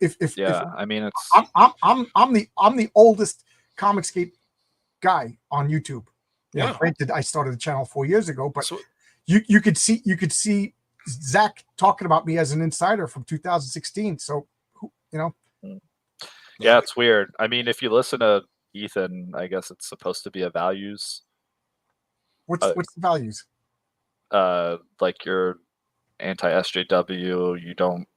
I mean, it's I'm the oldest Comicsgate guy on YouTube. Granted, I started the channel 4 years ago, but you could see Zach talking about me as an insider from 2016. So, yeah, it's weird. I mean, if you listen to Ethan, I guess it's supposed to be a values. What's the values? Like you're anti SJW. You don't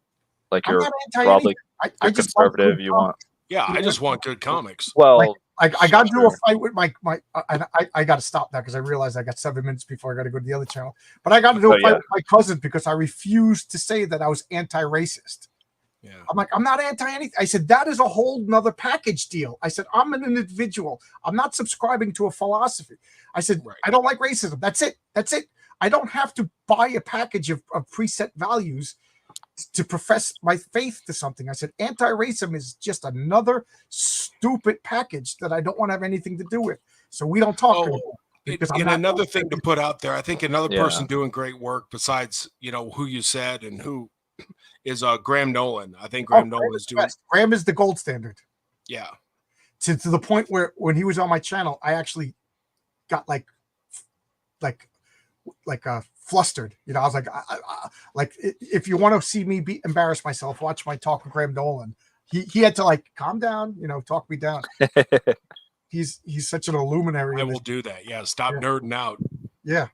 like. I'm you're not probably I just conservative. You want. Yeah, I just want good comics. Well, I got to do a fight with my I got to stop now because I realized I got 7 minutes before I got to go to the other channel. But I got to do a fight with my cousin because I refused to say that I was anti-racist. Yeah. I'm like, I'm not anti anything. I said, that is a whole nother package deal. I said, I'm an individual. I'm not subscribing to a philosophy. I said, I don't like racism. That's it. That's it. I don't have to buy a package of preset values to profess my faith to something. I said, anti-racism is just another stupid package that I don't want to have anything to do with. So we don't talk anymore. And another thing to put out there, I think another person doing great work besides, who you said and who is Graham Nolan. I think Graham Nolan is doing. Graham is the gold standard. Yeah. To the point where when he was on my channel, I actually got like flustered. I was like, if you want to see me embarrass myself, watch my talk with Graham Nolan. He had to calm down, talk me down. He's such an illuminary. I will do that. Yeah. Stop nerding out. Yeah.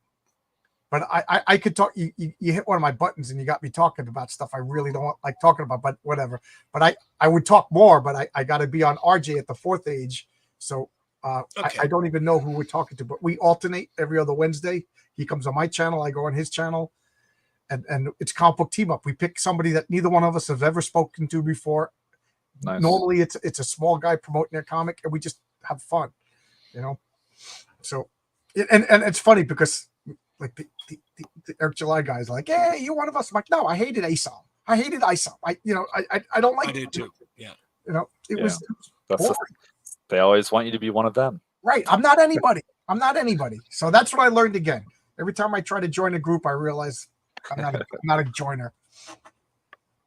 But I could talk. You hit one of my buttons and you got me talking about stuff I really don't like talking about, but whatever. But I would talk more, but I got to be on RJ at the 4th age. So I don't even know who we're talking to, but we alternate every other Wednesday. He comes on my channel, I go on his channel, and it's comic book team up. We pick somebody that neither one of us have ever spoken to before. Nice. Normally it's a small guy promoting their comic, and we just have fun, So, and it's funny because like the Eric July guys are like, hey, you're one of us. I'm like, no, I hated ASOM. I don't like. I did too. Yeah. It was they always want you to be one of them. Right. I'm not anybody. I'm not anybody. So that's what I learned again. Every time I try to join a group, I realize I'm not a joiner.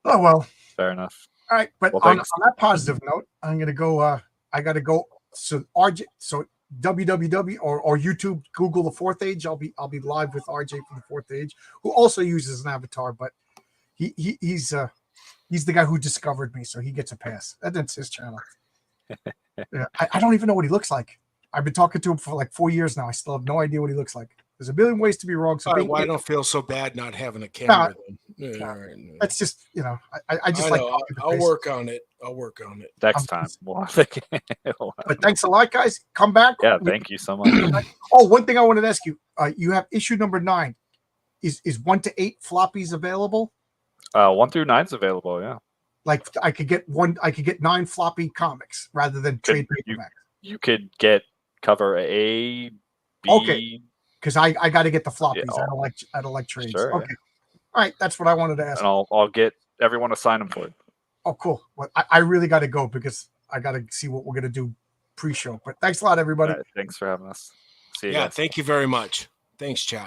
Oh, well. Fair enough. All right. But on that positive note, I'm going to go. I got to go. So RJ, so www or YouTube, Google the 4th age. I'll be live with RJ from the 4th age, who also uses an avatar, but he's the guy who discovered me. So he gets a pass. That's his channel. Yeah, I don't even know what he looks like. I've been talking to him for like 4 years now. I still have no idea what he looks like. There's a million ways to be wrong. So I don't feel so bad not having a camera. That's just I just like. I'll work on it. Next time. But thanks a lot, guys. Come back. Yeah, thank you so much. Oh, one thing I wanted to ask you. You have issue number 9. Is 1 to 8 floppies available? 1 through 9 is available. Yeah. Like I could get 9 floppy comics rather than trade paperbacks. You could get cover A, B. Okay. Because I got to get the floppies. Yeah, I don't like trades. Sure, okay. Yeah. All right. That's what I wanted to ask. And I'll get everyone to sign them for you. Oh, cool. Well, I really got to go because I got to see what we're going to do pre-show. But thanks a lot, everybody. Right, thanks for having us. See you guys. guys. Thank you very much. Thanks, chat.